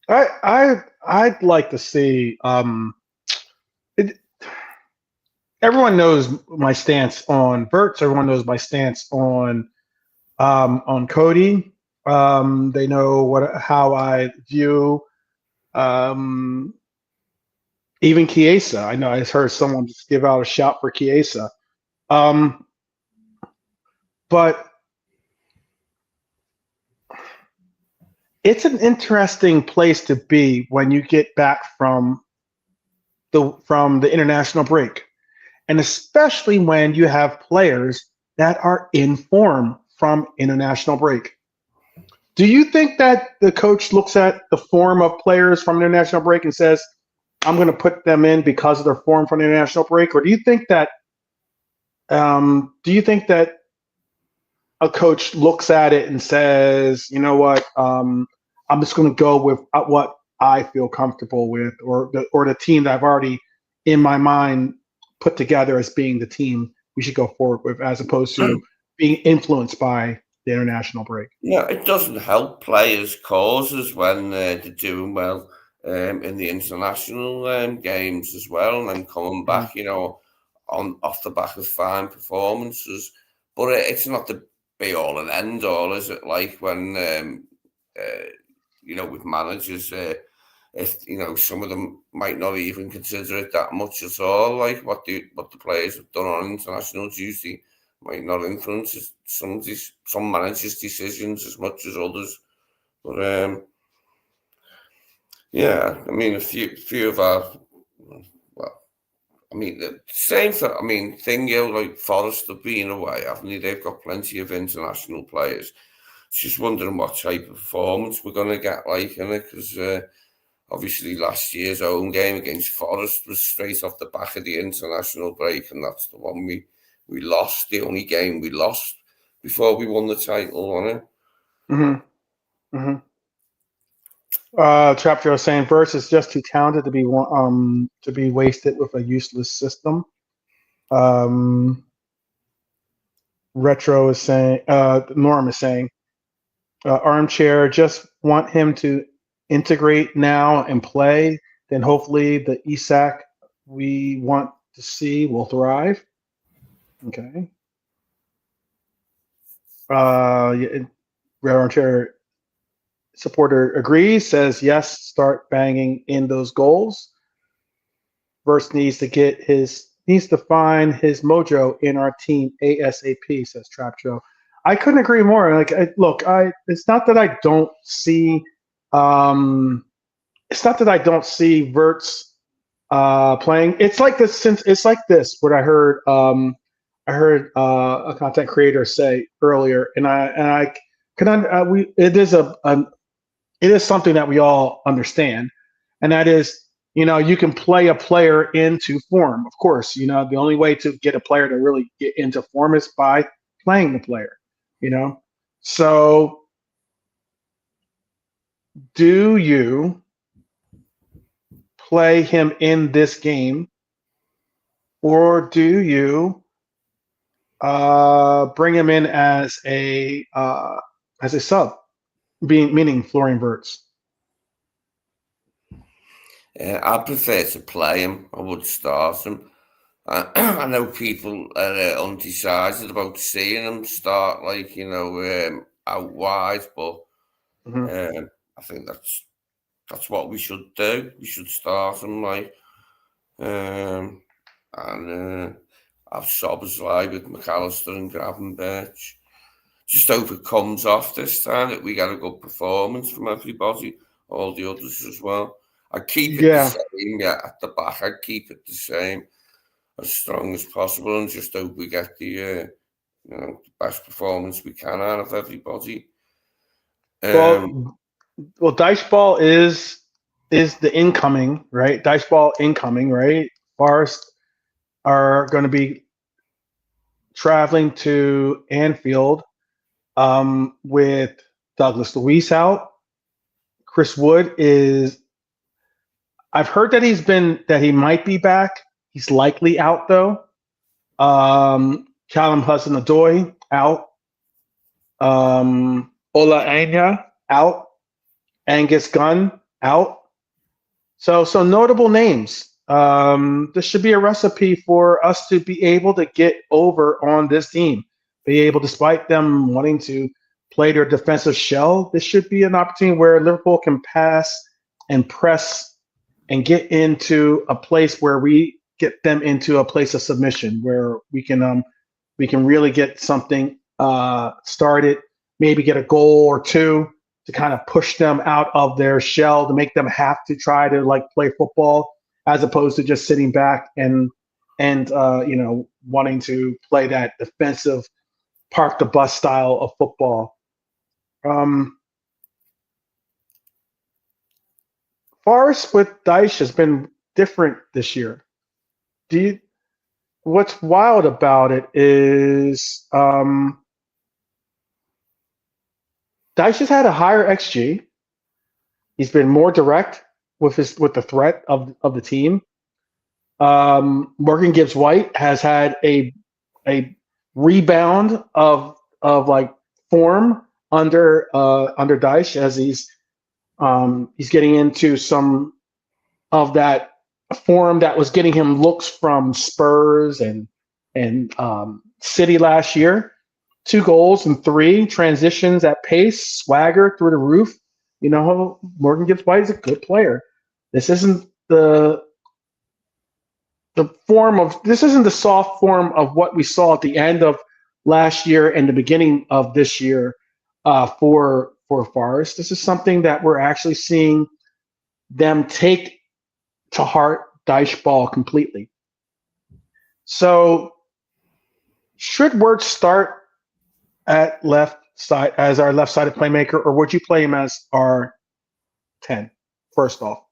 I'd like to see. Everyone knows my stance on Wirtz. Everyone knows my stance on Cody. They know how I view even Chiesa. I know I just heard someone just give out a shout for Chiesa. But it's an interesting place to be when you get back from the international break. And especially when you have players that are in form from international break. Do you think that the coach looks at the form of players from international break and says, I'm going to put them in because of their form from the international break? Or do you think that a coach looks at it and says, you know what, I'm just going to go with what I feel comfortable with, or the team that I've already in my mind put together as being the team we should go forward with, as opposed to being influenced by the international break? Yeah, it doesn't help players' causes when they're doing well in the international games as well, and then coming back, on off the back of fine performances. But it's not the be all and end all, is it? Like when with managers. If some of them might not even consider it that much at all, like what the players have done on internationals usually might not influence some managers' decisions as much as others. But yeah, I mean, a few of our, well, I mean, the same for, thing, like Forest have been away, haven't they? They've got plenty of international players. Just wondering what type of performance we're going to get like in it, because obviously last year's home game against Forest was straight off the back of the international break, and that's the one we lost, the only game we lost before we won the title, wasn't it? Mm-hmm. Mm-hmm. Trapjaw was saying Wirtz is just too talented to be wasted with a useless system. Retro is saying, Norm is saying, Armchair, just want him to integrate now and play. Then hopefully the Isak we want to see will thrive. Okay. Armchair supporter agrees, says yes, start banging in those goals. Wirtz needs to find his mojo in our team ASAP, says Trap Joe. I couldn't agree more. Like, it's not that I don't see, Wirtz playing. It's like this. What I heard, a content creator say earlier, it is something that we all understand, and that is, you can play a player into form. Of course, the only way to get a player to really get into form is by playing the player. So do you play him in this game, or do you bring him in as a sub, meaning Florian Wirtz? I prefer to play him. I would start him. I know people are undecided about seeing him start, like, out wide, but Mm-hmm. I think that's what we should do. We should start him, like, and have Szoboszlai with McAllister and Gravenberch. Just hope it comes off this time, that we get a good performance from everybody, all the others as well. I'd keep it the Yeah. same, at the back. I'd keep it the same, as strong as possible, and just hope we get the best performance we can out of everybody. Well, Diceball is the incoming, right? Diceball incoming, right? Forest are going to be traveling to Anfield with Douglas Luiz out. Chris Wood is. I've heard that he might be back. He's likely out though. Callum Hudson-Odoi out. Ola Anya out. Angus Gunn out. So notable names. This should be a recipe for us to be able to get over on this team. Be able, despite them wanting to play their defensive shell, this should be an opportunity where Liverpool can pass and press and get into a place where we get them into a place of submission, where we can really get something started, maybe get a goal or two to kind of push them out of their shell, to make them have to try to like play football as opposed to just sitting back and wanting to play that defensive park the bus style of football. Forest with Dyche has been different this year. What's wild about it is Dyche has had a higher XG. He's been more direct with the threat of the team. Morgan Gibbs White has had a rebound of like form under Dyche, as he's getting into some of that form that was getting him looks from Spurs and City last year. 2 goals and 3 transitions at pace, swagger through the roof. Morgan Gibbs White is a good player. This isn't the soft form of what we saw at the end of last year and the beginning of this year for Forest. This is something that we're actually seeing them take to heart Dyche ball completely. So should Wirtz start at left side as our left-sided playmaker, or would you play him as our 10 first off?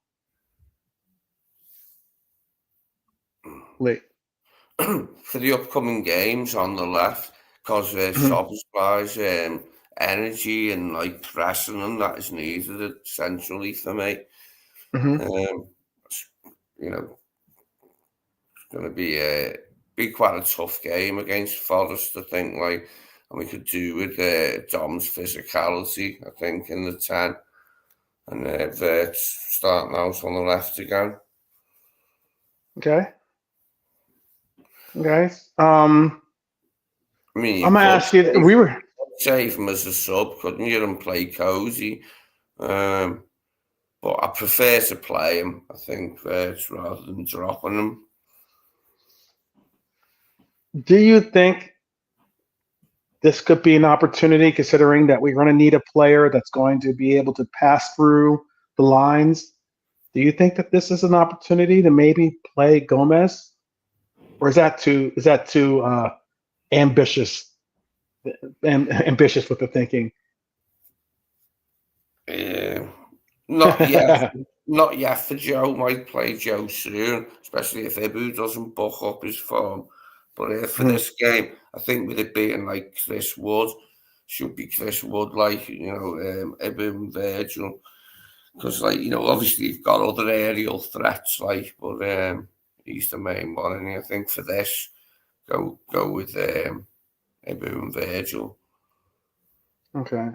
Lee. For the upcoming games on the left, because Szoboszlai's energy and like pressing and that is needed essentially for me. It's going to be quite a tough game against Forest, I think. Like, and we could do with Dom's physicality, I think, in the 10, and Wirtz starting out on the left again. Okay. I mean, I'm gonna ask you. We were save him as a sub, couldn't you, and play cozy? But I prefer to play him, I think, rather than dropping him. Do you think this could be an opportunity, considering that we're going to need a player that's going to be able to pass through the lines? Do you think that this is an opportunity to maybe play Gomez, or is that too ambitious? Ambitious with the thinking. Not yet. Not yet for Joe. Might play Joe soon, especially if Ibu doesn't buck up his form. But for this game, I think with it being like Chris Wood, should be Chris Wood, like, Ibu and Virgil because, like, obviously you've got other aerial threats, like, but he's the main one. And I think for this, go with Abu and Virgil. Okay.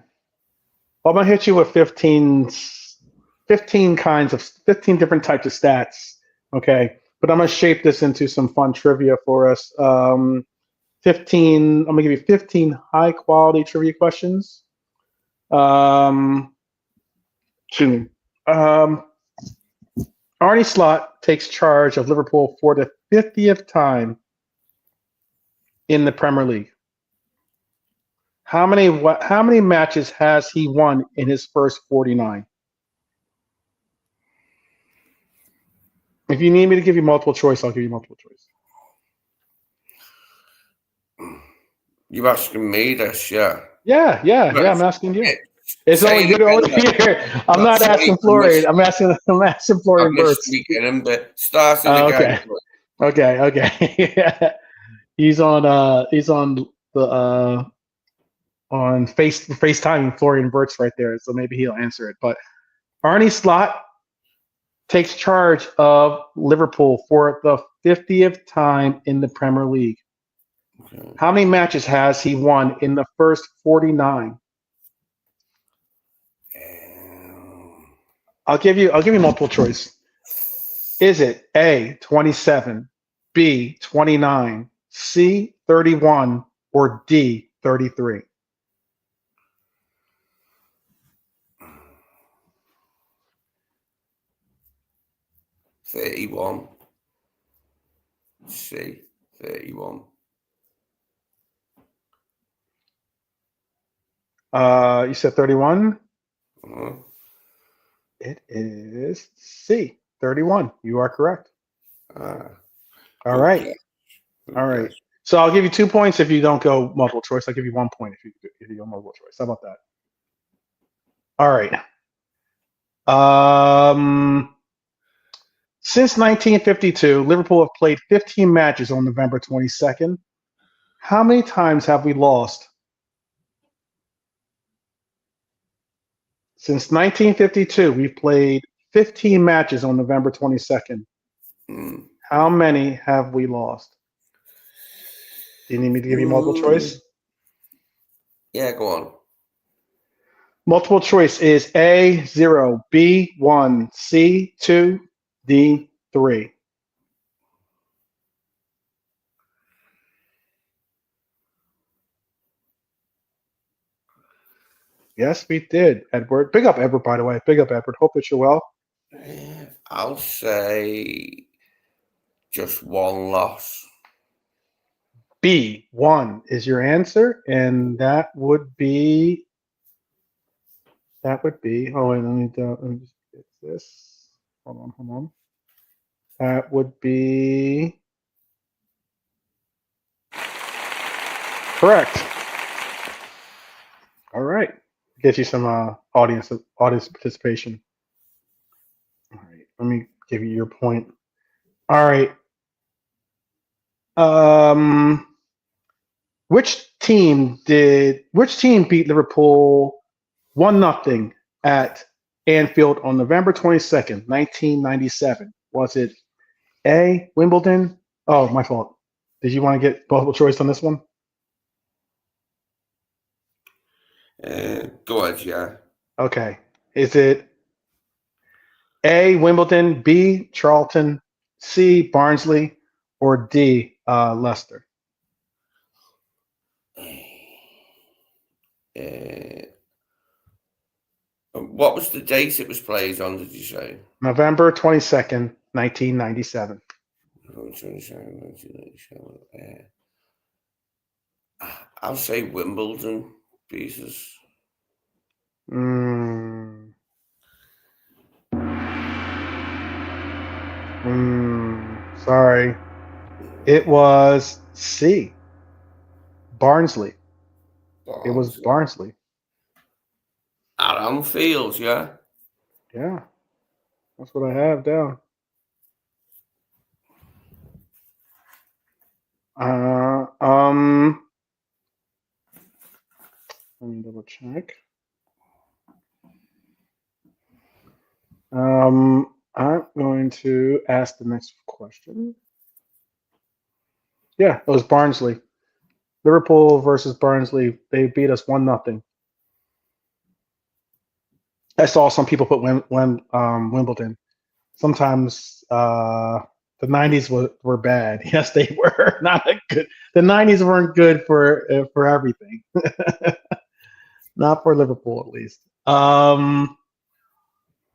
Well, I'm gonna hit you with 15 different types of stats. Okay, but I'm gonna shape this into some fun trivia for us. 15. I'm gonna give you 15 high quality trivia questions. Excuse me. Arne Slot takes charge of Liverpool for the 50th time in the Premier League. How many matches has he won in his first 49? If you need me to give you multiple choice, I'll give you multiple choice. You asking me this, yeah? Yeah. I'm asking you. It's only good only here. I'm not asking Florian. I'm asking Florian Wirtz. Beginning, but starting again. Okay. He's on the on FaceTime Florian Wirtz right there, so maybe he'll answer it. But Arne Slot takes charge of Liverpool for the 50th time in the Premier League. Okay. How many matches has he won in the first 49? I'll give you multiple choice. Is it A, 27, B, 29, C, 31, or D, 33? C, 31. You said 31? Uh-huh. It is C, 31. You are correct. All right. Okay. All right. So I'll give you 2 points if you don't go multiple choice. I'll give you 1 point if you go multiple choice. How about that? All right. Since 1952, Liverpool have played 15 matches on November 22nd. How many times have we lost? Since 1952, we've played 15 matches on November 22nd. How many have we lost? Do you need me to give you multiple choice? Yeah, go on. Multiple choice is A, 0, B, 1, C, 2, D, 3. Yes, we did, Edward. Big up, Edward, by the way. Big up, Edward. Hope that you're well. I'll say just one loss. B, 1 is your answer, and that would be. Oh, wait, let me just get this. Hold on. That would be correct. All right. Get you some audience participation. All right. Let me give you your point. All right. Which team beat Liverpool 1-0 at Anfield on November 22nd, 1997? Was it A, Wimbledon? Oh, my fault. Did you want to get multiple choice on this one? Go ahead, yeah. Okay. Is it A, Wimbledon, B, Charlton, C, Barnsley, or D, Leicester? What was the date it was played on, did you say? November 22nd, 1997. November 22nd, 1997. I'll say Wimbledon pieces. Sorry. It was C. Barnsley. It was Barnsley. At Anfield, yeah? Yeah. That's what I have down. Let me double check. I'm going to ask the next question. Yeah, it was Barnsley. Liverpool versus Barnsley. They beat us 1-0. I saw some people put Wimbledon. Sometimes the '90s were bad. Yes, they were not a good. The '90s weren't good for everything. Not for Liverpool, at least. The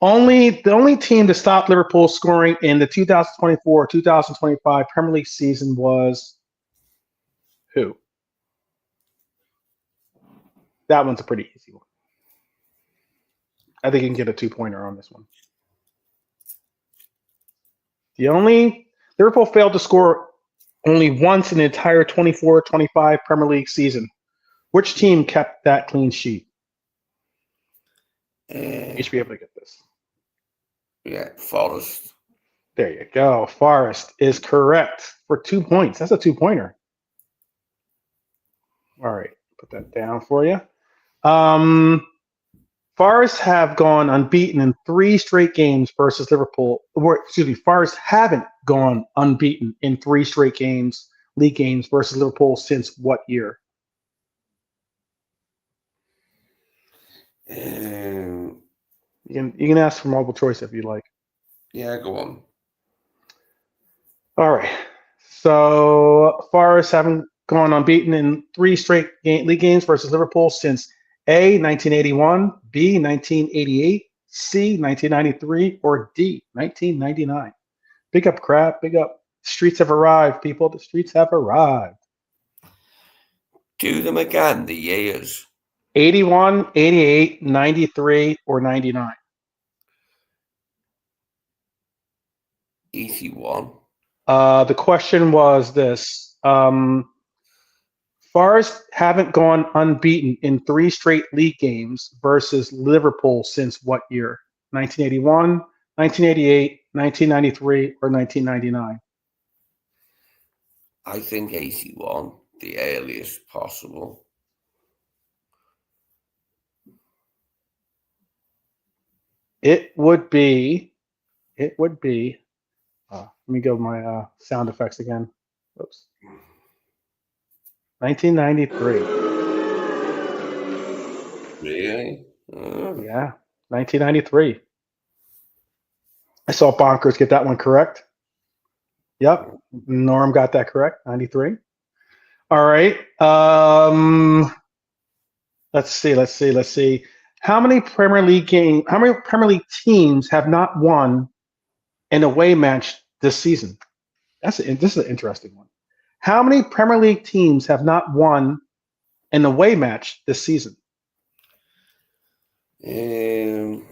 only team to stop Liverpool scoring in the 2024-2025 Premier League season was who? That one's a pretty easy one. I think you can get a 2-pointer on this one. Liverpool failed to score only once in the entire 24-25 Premier League season. Which team kept that clean sheet? You should be able to get this. Yeah, Forest. There you go. Forest is correct for 2 points. That's a 2-pointer. All right, put that down for you. Forest have gone unbeaten in 3 straight games versus Liverpool. Forest haven't gone unbeaten in 3 straight league games versus Liverpool since what year? You can ask for multiple choice if you like. Yeah, go on. All right. So Forest haven't gone unbeaten in 3 straight league games versus Liverpool since A, 1981, B, 1988, C, 1993, or D, 1999. Big up, crap. Big up. Streets have arrived, people. The streets have arrived. Do them again, the years. 81, 88, 93, or 99. 81. The question was this. Forest haven't gone unbeaten in 3 straight league games versus Liverpool since what year? 1981, 1988, 1993, or 1999? I think 81, the earliest possible. It would be. Let me go my sound effects again. Oops. 1993. Really? Yeah, 1993. I saw Bonkers get that one correct. Yep, Norm got that correct. 93. All right. Let's see. How many Premier League teams have not won an away match this season? This is an interesting one. How many Premier League teams have not won an away match this season? Um,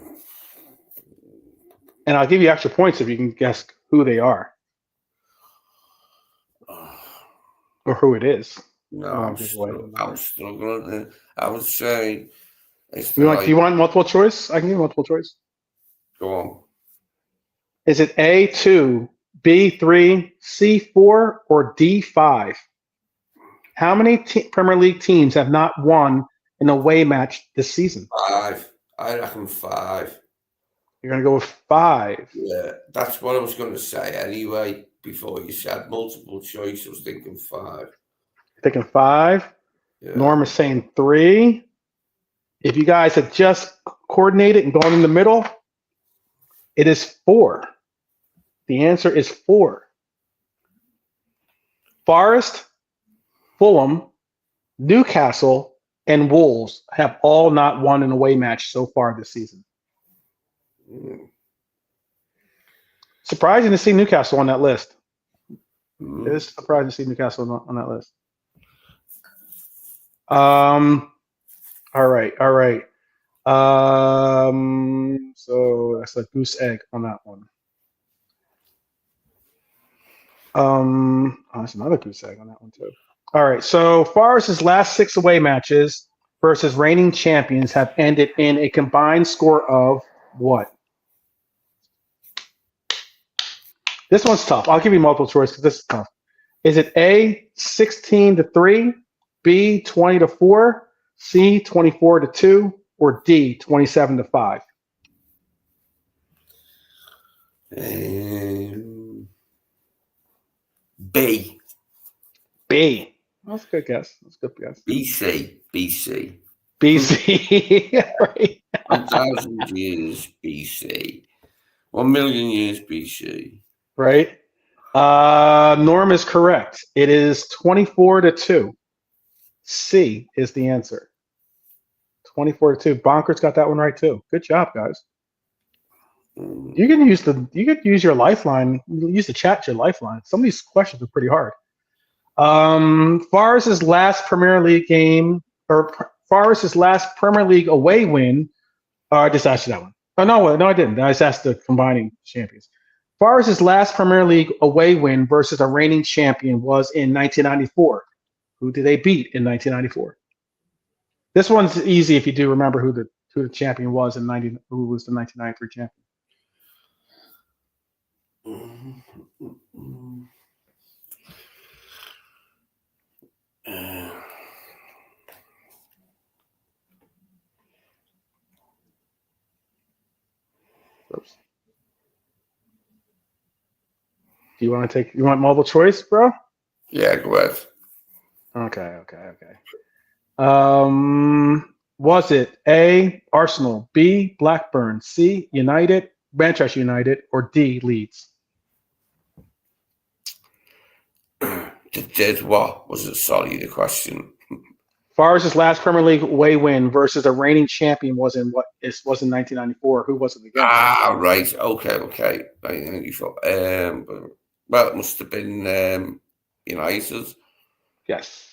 And I'll give you extra points if you can guess who they are or who it is. no, I'm struggling. I would say. Do you want multiple choice? I can give you multiple choice. Go on. Is it A2, B3, C4, or D5? How many Premier League teams have not won an away match this season? 5. I reckon 5. You're going to go with 5. Yeah, that's what I was going to say anyway. Before you said multiple choice, I was thinking 5. Thinking 5. Yeah. Norm is saying 3. If you guys had just coordinated and gone in the middle, it is 4. The answer is 4. Forest, Fulham, Newcastle, and Wolves have all not won an away match so far this season. Surprising to see Newcastle on that list. It is surprising to see Newcastle on that list. All right. So that's a goose egg on that one. That's another goose egg on that one too. All right. So Forest's last 6 away matches versus reigning champions have ended in a combined score of what? This one's tough. I'll give you multiple choice because this is tough. Is it A, 16-3, B, 20-4, C, 24-2, or D, 27-5? B. B. That's a good guess. That's a good guess. BC. BC. Right. 1,000 years BC. 1,000,000 years BC. Right. Norm is correct. It is 24-2. C is the answer. 24-2. Bonkers got that one right too. Good job, guys. You can use your lifeline. Use the chat your lifeline. Some of these questions are pretty hard. Forest's last Premier League game, or Forest's last Premier League away win. I just asked you that one. Oh no, I didn't. I just asked the combining champions. Forest's last Premier League away win versus a reigning champion was in 1994. Who did they beat in 1994? This one's easy if you do remember who the champion was in 90. Who was the 1993 champion? Oops. Do you want to take? You want multiple choice, bro? Yeah, go ahead. Okay. Was it A, Arsenal, B, Blackburn, C, United, Manchester United, or D, Leeds? Did what? Was it, sorry, the question? Forest's last Premier League away win versus a reigning champion was in 1994. Who was it against? Right. Okay. 1994. Well, it must have been United. Yes.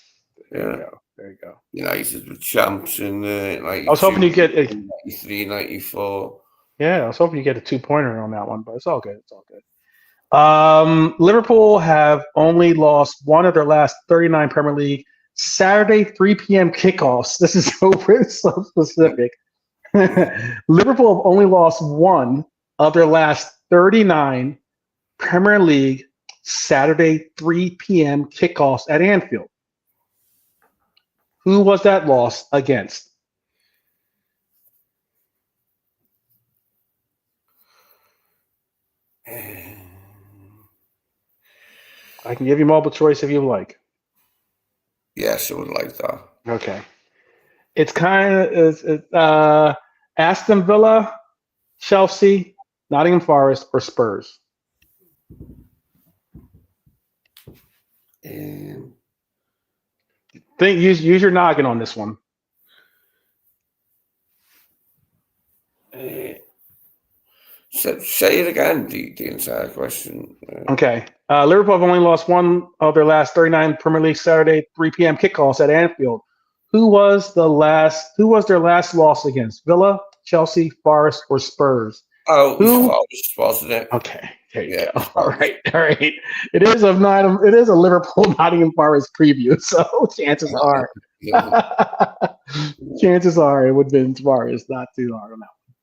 There you go. United were champs in 92, I was hoping you get 93, 94. Yeah, I was hoping you get a 2-pointer on that one, but it's all good. Liverpool have only lost one of their last 39 Premier League Saturday 3 p.m. kickoffs. This is so specific. Liverpool have only lost one of their last 39 Premier League Saturday 3 p.m. kickoffs at Anfield. Who was that loss against? I can give you multiple choice if you like. Yes, I would like that. Okay. It's kind of Aston Villa, Chelsea, Nottingham Forest, or Spurs. Use your noggin on this one. Say it again, the entire question. Okay. Liverpool have only lost one of their last 39 Premier League Saturday 3 p.m. kickoffs at Anfield. Who was their last loss against? Villa, Chelsea, Forest, or Spurs? Oh, Forest, wasn't it? Okay. There you go. All right. It is a Liverpool Nottingham Forest preview, so chances are it would have been Forest, not too hard on that one.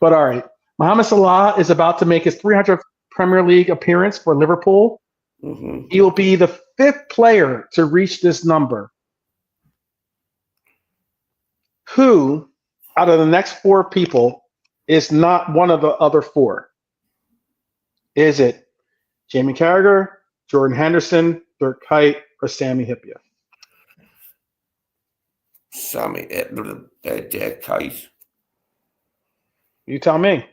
But all right. Mohamed Salah is about to make his 300th Premier League appearance for Liverpool. Mm-hmm. He will be the 5th player to reach this number. Who, out of the next 4 people, is not one of the other 4? Is it Jamie Carragher, Jordan Henderson, Dirk Kuyt, or Sami Hyypiä? Dirk Kuyt. You tell me.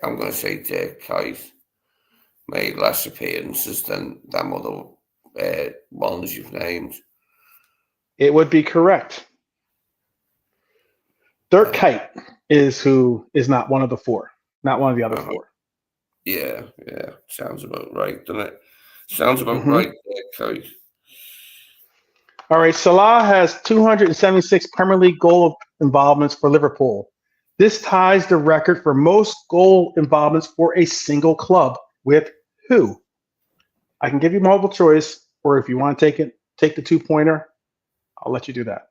I'm going to say Dirk Kuyt made less appearances than them other ones you've named. It would be correct. Dirk Kuyt is who is not one of the 4, not one of the other 4. Yeah, sounds about right, doesn't it? Sounds about right, Dirk Kuyt. All right, Salah has 276 Premier League goal involvements for Liverpool. This ties the record for most goal involvements for a single club with who? I can give you multiple choice, or if you want to take the 2-pointer, I'll let you do that.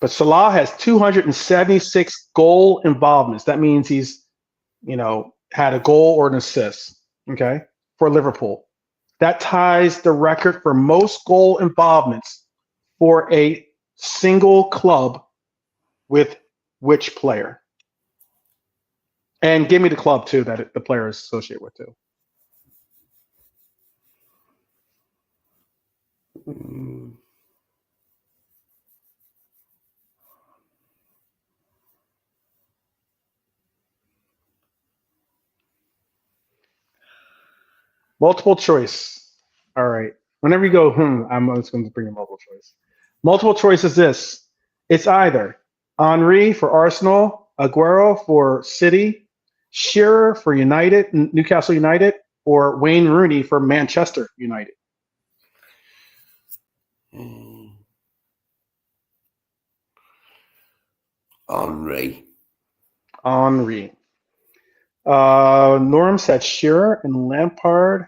But Salah has 276 goal involvements. That means he's, had a goal or an assist, okay, for Liverpool. That ties the record for most goal involvements for a single club with which player? And give me the club too that the player is associated with too. Multiple choice. All right. Whenever you go, I'm just going to bring a multiple choice. Multiple choice is this. It's either Henry for Arsenal, Aguero for City, Shearer for United, Newcastle United, or Wayne Rooney for Manchester United. Henry. Norm said Shearer and Lampard.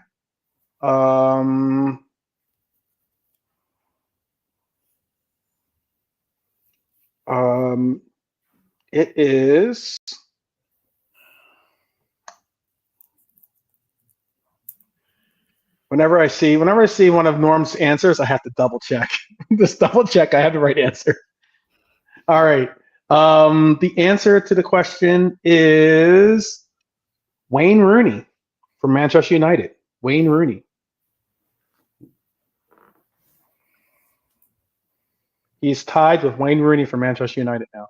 It is. Whenever I see one of Norm's answers, I have to double check. Just double check. I have the right answer. All right. The answer to the question is Wayne Rooney from Manchester United. Wayne Rooney. He's tied with Wayne Rooney for Manchester United now.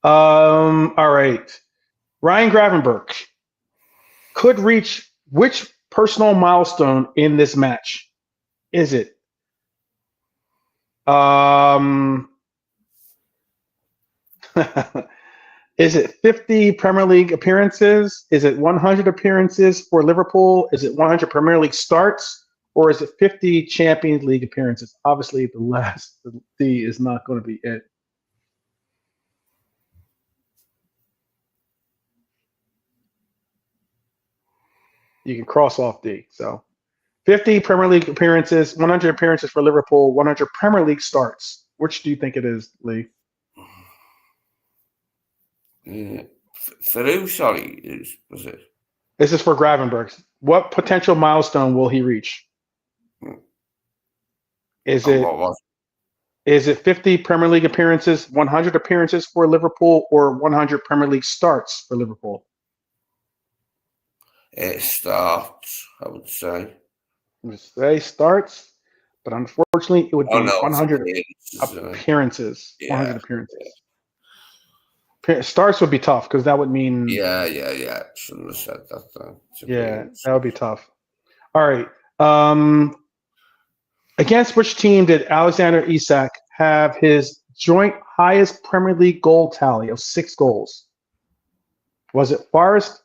All right. Ryan Gravenberch could reach which personal milestone in this match? Is it is it 50 Premier League appearances? Is it 100 appearances for Liverpool? Is it 100 Premier League starts? Or is it 50 Champions League appearances? Obviously, the last D is not going to be it. You can cross off D. So 50 Premier League appearances, 100 appearances for Liverpool, 100 Premier League starts. Which do you think it is, Lee? For who, sorry, was it? This is for Gravenberch. What potential milestone will he reach? Is it 50 Premier League appearances, 100 appearances for Liverpool, or 100 Premier League starts for Liverpool? It starts, I would say. I would say starts, but unfortunately, it would be 100 appearances. Yeah. 100 appearances. Yeah. Starts would be tough because that would mean. Yeah. Shouldn't have said that though. Yeah, that would be tough. All right. Against which team did Alexander Isak have his joint highest Premier League goal tally of 6 goals? Was it Forest,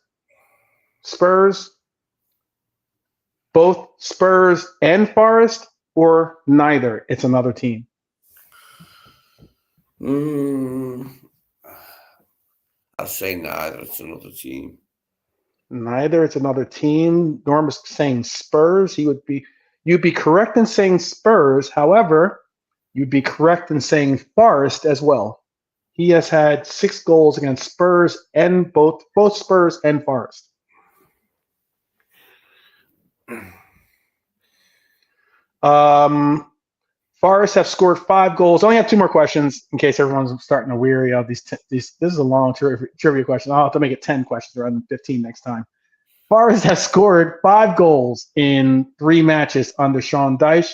Spurs, both Spurs and Forest, or neither? It's another team. I'll say neither. It's another team. Neither. It's another team. Norm is saying Spurs. You'd be correct in saying Spurs. However, you'd be correct in saying Forest as well. He has had 6 goals against Spurs and both Spurs and Forest. Forest have scored 5 goals. I only have 2 more questions in case everyone's starting to weary of these. This is a long trivia question. I'll have to make it 10 questions rather than 15 next time. Forest has scored 5 goals in 3 matches under Sean Dyche.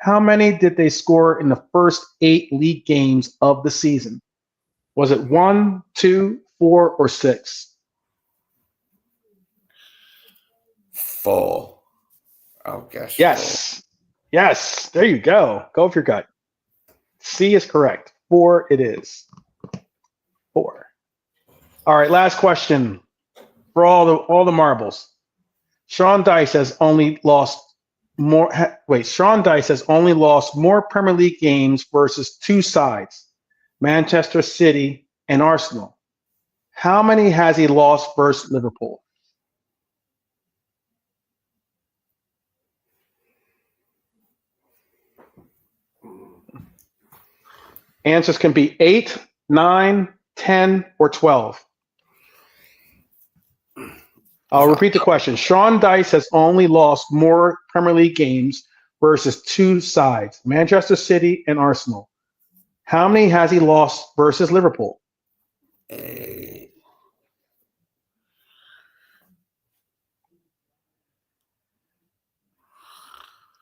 How many did they score in the first 8 league games of the season? Was it 1, 2, 4, or 6? 4. I'll guess. Yes. 4. Yes. There you go. Go with your gut. C is correct. 4 it is. 4. All right. Last question for all the marbles. Sean Dyche has only lost more. Sean Dyche has only lost more Premier League games versus 2 sides, Manchester City and Arsenal. How many has he lost versus Liverpool? Answers can be 8, 9, 10, or 12. I'll repeat the question. Sean Dyche has only lost more Premier League games versus 2 sides, Manchester City and Arsenal. How many has he lost versus Liverpool?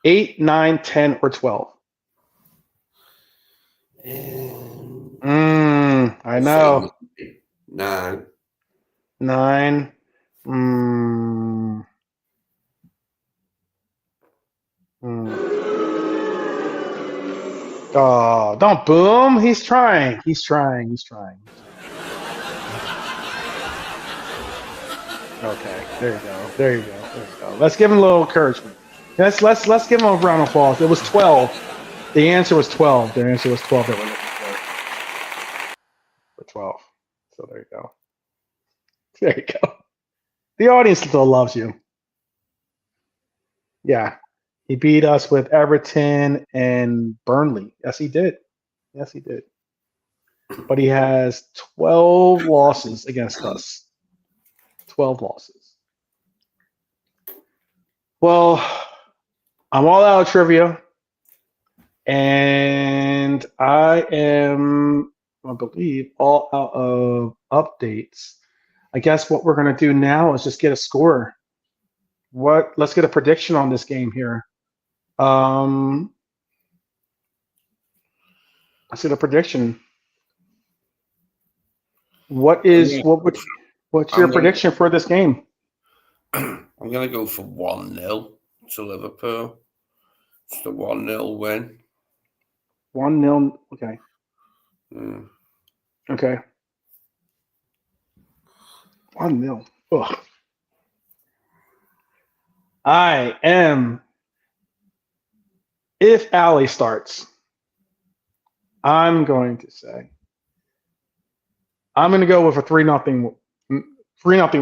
8, 9, 10, or 12? I know. 9. 9. Oh, don't boom. He's trying. He's trying. Okay, there you go. There you go. Let's give him a little encouragement. Let's give him a round of applause. It was 12. The answer was 12. The answer was 12 that we're looking for 12. So there you go. There you go. The audience still loves you. Yeah. He beat us with Everton and Burnley. Yes, he did. But he has 12 losses against us. 12 losses. Well, I'm all out of trivia. And I believe, all out of updates. I guess what we're going to do now is just get a score. Let's get a prediction on this game here. Let's get a prediction. What's your prediction for this game? I'm going to go for 1-0 to Liverpool. Just a 1-0 win. 1-0. Okay. Okay. 1-0. Ugh. If Ali starts, I'm going to say, I'm going to go with a 3-0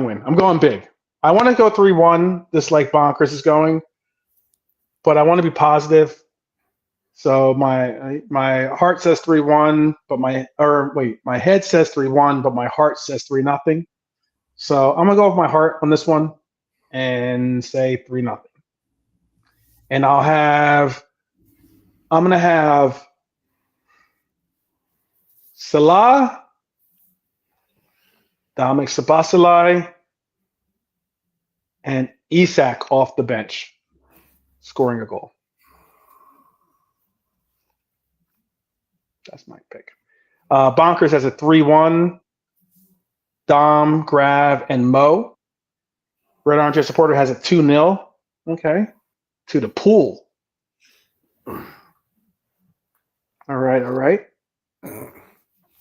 win. I'm going big. I want to go 3-1, just like Bonkers is going, but I want to be positive. So my heart says 3-1, but my head says 3-1, but my heart says 3-0. So I'm gonna go with my heart on this one and say 3-0. And I'm gonna have Salah, Dominic Szoboszlai, and Isak off the bench, scoring a goal. That's my pick. Bonkers has a 3-1. Dom, Grav, and Mo. Red Armchair Supporter has a 2-0. Okay. To the pool. All right.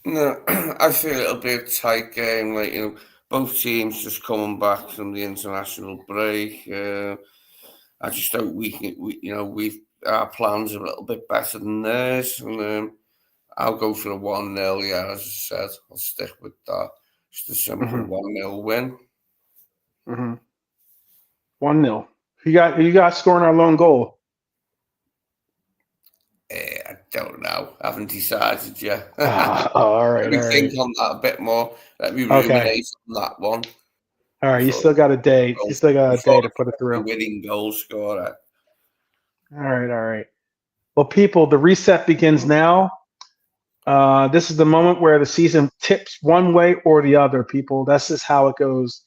No, I feel it'll be a tight game. Like, both teams just coming back from the international break. I just hope our plans are a little bit better than theirs. And I'll go for a 1-0. Yeah, as I said, I'll stick with that. Just a simple 1-0 win. 1-0. Who you got scoring our lone goal? I don't know. I haven't decided yet. All right. Let me think on that a bit more. Let me ruminate on that one. All right, you still got a day. You still got a day to put it through. Winning goal scorer. All right. Well, people, the reset begins now. This is the moment where the season tips one way or the other, people. That's just how it goes.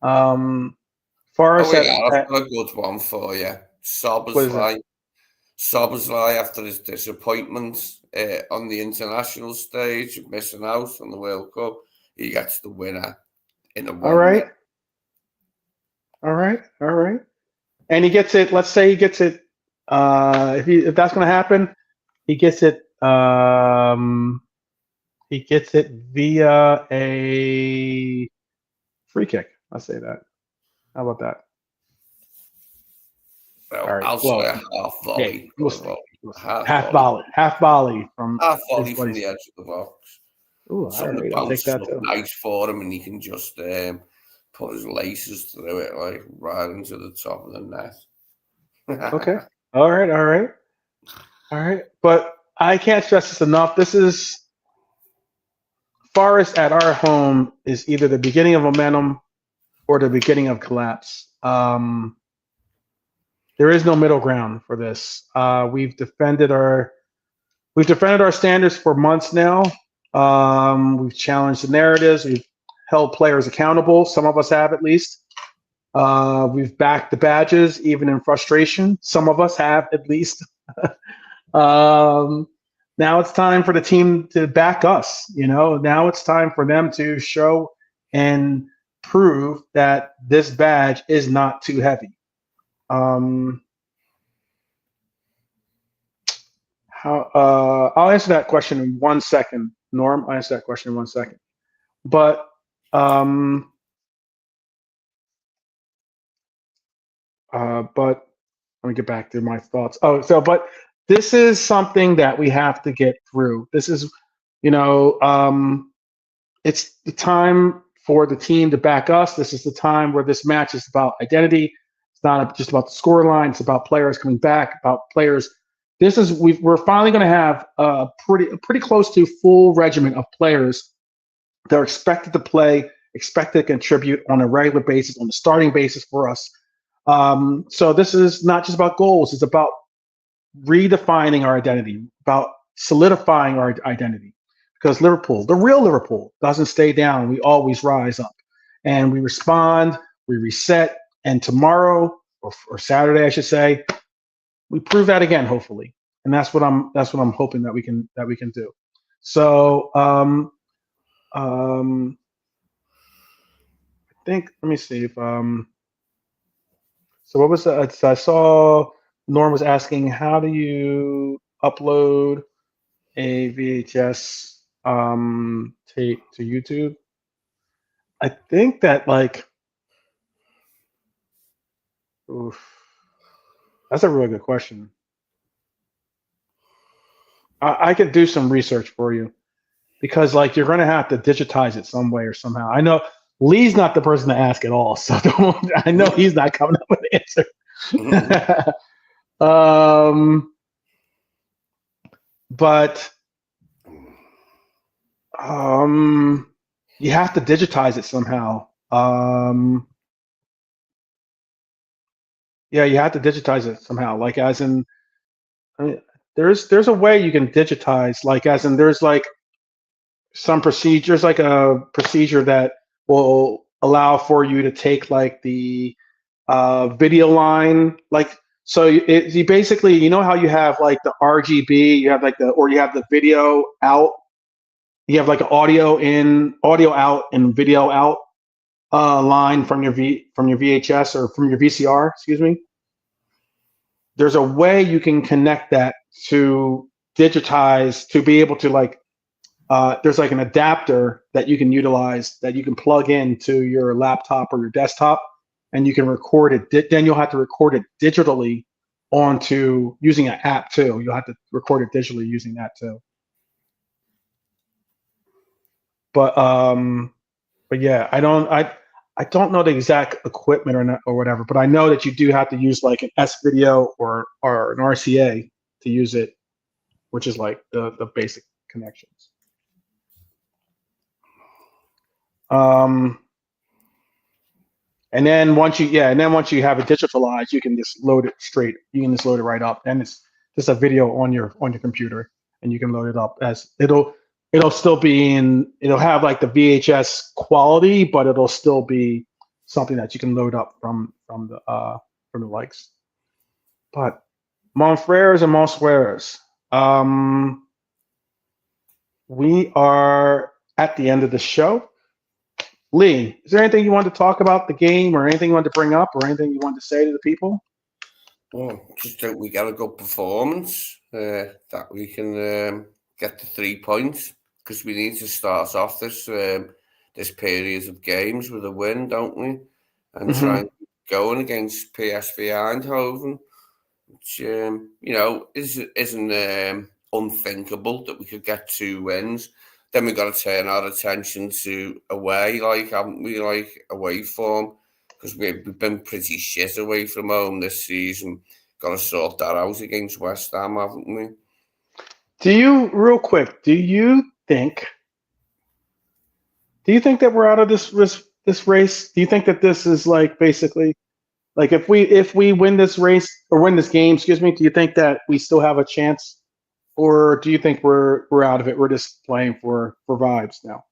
Forest I've got a good one for you. Szoboszlai, after his disappointment on the international stage, missing out on the World Cup, he gets the winner in a 1-0. All right. And he gets it. Let's say he gets it. If that's going to happen, he gets it. He gets it via a free kick. I'll say that. How about that? Well, all right. I'll say a half volley. Half volley from the edge of the box. Ooh, all right. I'll take that too. Nice for him, and he can just put his laces through it, like right into the top of the net. Okay. All right. But I can't stress this enough. This is Forest at our home is either the beginning of momentum or the beginning of collapse. There is no middle ground for this. We've defended our standards for months now. We've challenged the narratives. We've held players accountable. Some of us have, at least. We've backed the badges, even in frustration. Some of us have, at least. Now it's time for the team to back us. Now it's time for them to show and prove that this badge is not too heavy. I'll answer that question in 1 second, Norm. I'll answer that question in 1 second. But let me get back to my thoughts. But this is something that we have to get through. This is, it's the time for the team to back us. This is the time where this match is about identity. It's not just about the scoreline. It's about players coming back, about players. We're finally going to have a pretty close to full regiment of players that are expected to play, expected to contribute on a regular basis, on the starting basis for us. So this is not just about goals. It's about redefining our identity, about solidifying our identity. Because Liverpool, the real Liverpool, doesn't stay down. We always rise up, and we respond, we reset, and tomorrow or Saturday, I should say, we prove that again, hopefully. And that's what I'm hoping that we can do. So I think, let me see if so what was that? I saw Norm was asking, how do you upload a VHS tape to YouTube? I think that that's a really good question. I could do some research for you, because you're going to have to digitize it some way or somehow. I know Lee's not the person to ask at all, so I know he's not coming up with an answer. But you have to digitize it somehow. Yeah, you have to digitize it somehow. As in, there's a way you can digitize. As in, there's some procedures, a procedure that will allow for you to take the video line, so you basically, how you have the RGB, you have you have the video out, you have an audio out and video out line from your VHS or from your VCR, excuse me. There's a way you can connect that to digitize, to be able to there's an adapter that you can utilize, that you can plug into your laptop or your desktop, and you can record it. Then you'll have to record it digitally onto using an app too. You'll have to record it digitally using that too. But yeah, I don't know the exact equipment or whatever, but I know that you do have to use an S-Video or an RCA to use it, which is the basic connections. And then once you have it digitalized, you can just load it straight. You can just load it right up, and it's just a video on your computer, and you can load it up as it'll still be it'll have the VHS quality, but it'll still be something that you can load up from the likes. But mon frères and mon sœurs, we are at the end of the show. Lee, is there anything you want to talk about the game, or anything you want to bring up, or anything you want to say to the people? Well, just that we got a good performance, that we can get the 3 points, because we need to start off this period of games with a win, don't we? And try and keep going against PSV Eindhoven, which isn't unthinkable that we could get 2 wins. Then we got to turn our attention to away, haven't we? Away form, because we've been pretty shit away from home this season. Got to sort that out against West Ham, haven't we? Real quick, do you think that we're out of this race? Do you think that this is basically if we win this race or win this game, excuse me, do you think that we still have a chance? Or do you think we're out of it? We're just playing for vibes now.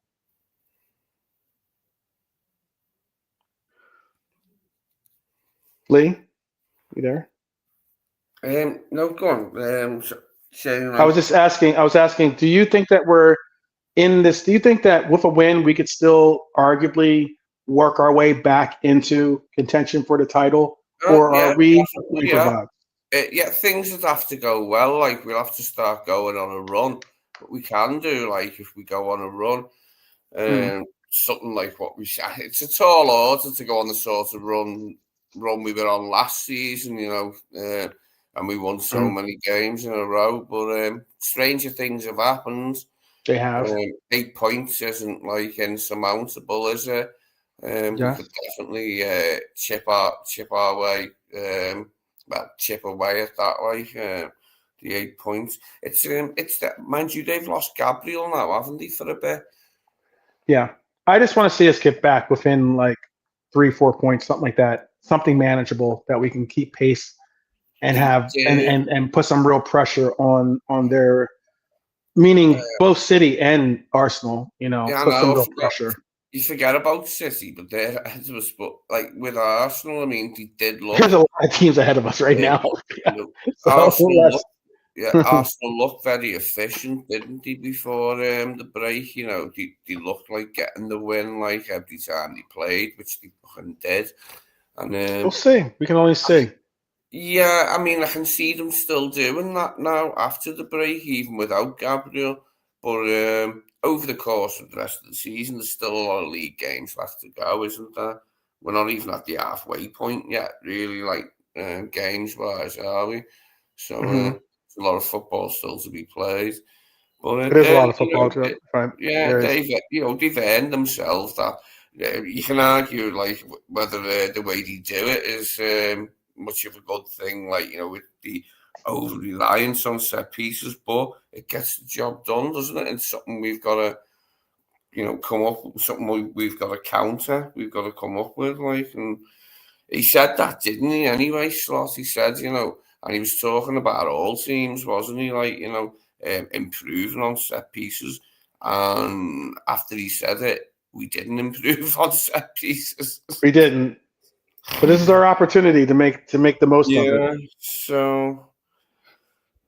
Lee, you there? No, go on. I was just asking. I was asking. Do you think that we're in this? Do you think that with a win we could still arguably work our way back into contention for the title, or Yeah, are we definitely, waiting for yeah. vibes? Yeah, things would have to go well. Like we'll have to start going on a run. But we can do like if we go on a run, Mm, something like what we said. It's a tall order to go on the sort of run we were on last season, and we won so mm, many games in a row. But stranger things have happened. they have. 8 points isn't like insurmountable, is it? We Yes. could definitely chip our way, chip away at that way. The 8 points. It's that, mind you, they've lost Gabriel now, haven't they, for a bit? Yeah. I just want to see us get back within like 3, 4 points, something like that, something manageable that we can keep pace and They have did. and put some real pressure on their Uh, meaning both City and Arsenal. yeah, I Put some know. I real forgot. pressure. You forget about City, but they're ahead of us. But like with Arsenal, I mean, they did There's a look. lot of teams ahead of us right Um, now. you Yeah. know, So Arsenal let's. look. Yeah, Arsenal looked very efficient, didn't they, before the break? They looked like getting the win like every time they played, which they fucking did. And We'll see. We can only see. yeah, I mean, I can see them still doing that now after the break, even without Gabriel. But over the course of the rest of the season, there's still a lot of league games left to go, isn't there? We're not even at the halfway point yet, really, like games wise, are we? So Hmm. there's a lot of football still to be played. But It is a lot of football. Fine. yeah, There is. they've earned themselves that. You can argue like whether the way they do it is much of a good thing, like with the over reliance on set pieces, but it gets the job done, doesn't it? It's something we've got to come up with, something we've got to counter, we've got to come up with, like. And he said that, didn't he? Anyway, Slot. He said, and he was talking about all teams, wasn't he? Like, improving on set pieces. And after he said it, we didn't improve on set pieces. We didn't, but this is our opportunity to make the most of it. Yeah. So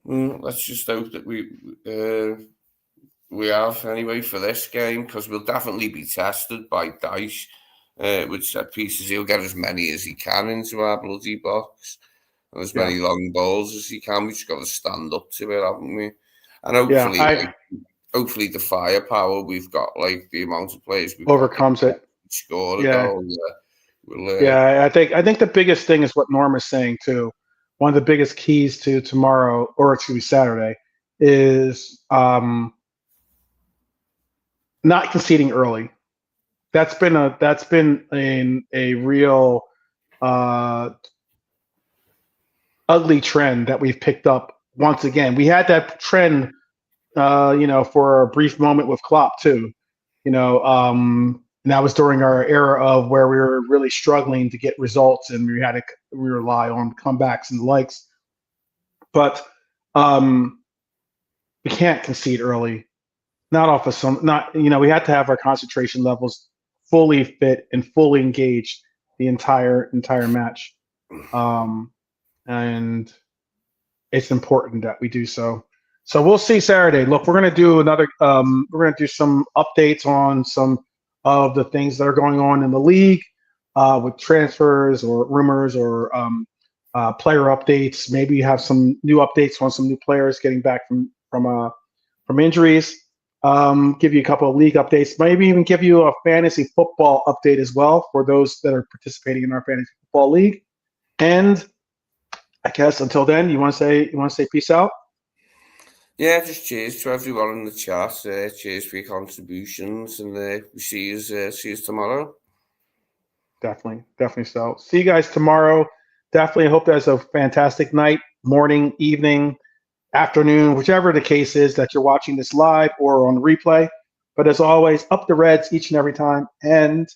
let's just hope that we have anyway for this game, because we'll definitely be tested by Dice with set pieces. He'll get as many as he can into our bloody box, and as many Yeah. long balls as he can. We just got to stand up to it, haven't we? And Yeah. hopefully the firepower we've got, like the amount of players we've got that Overcomes it. score a Yeah. goal. Yeah. I think the biggest thing is what Norm is saying too. One of the biggest keys to tomorrow, or excuse me, Saturday, is not conceding early. That's been a real uh, ugly trend that we've picked up once again. We had that trend, for a brief moment with Klopp too. And that was during our era of where we were really struggling to get results, and we rely on comebacks and the likes. But we can't concede early. Not off of some, not we had to have our concentration levels fully fit and fully engaged the entire match, and it's important that we do so. So we'll see Saturday. Look, we're gonna do another. We're gonna do some updates on some of the things that are going on in the league, with transfers or rumors or player updates. Maybe have some new updates on some new players getting back from injuries. Give you a couple of league updates. Maybe even give you a fantasy football update as well for those that are participating in our fantasy football league. And I guess until then, you want to say peace out. Yeah, just cheers to everyone in the chat. Cheers for your contributions, and we see you tomorrow. Definitely so. See you guys tomorrow. Definitely hope that's a fantastic night, morning, evening, afternoon, whichever the case is that you're watching this live or on replay. But as always, up the Reds each and every time. And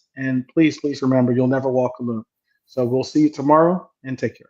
please remember, you'll never walk alone. So we'll see you tomorrow, and take care.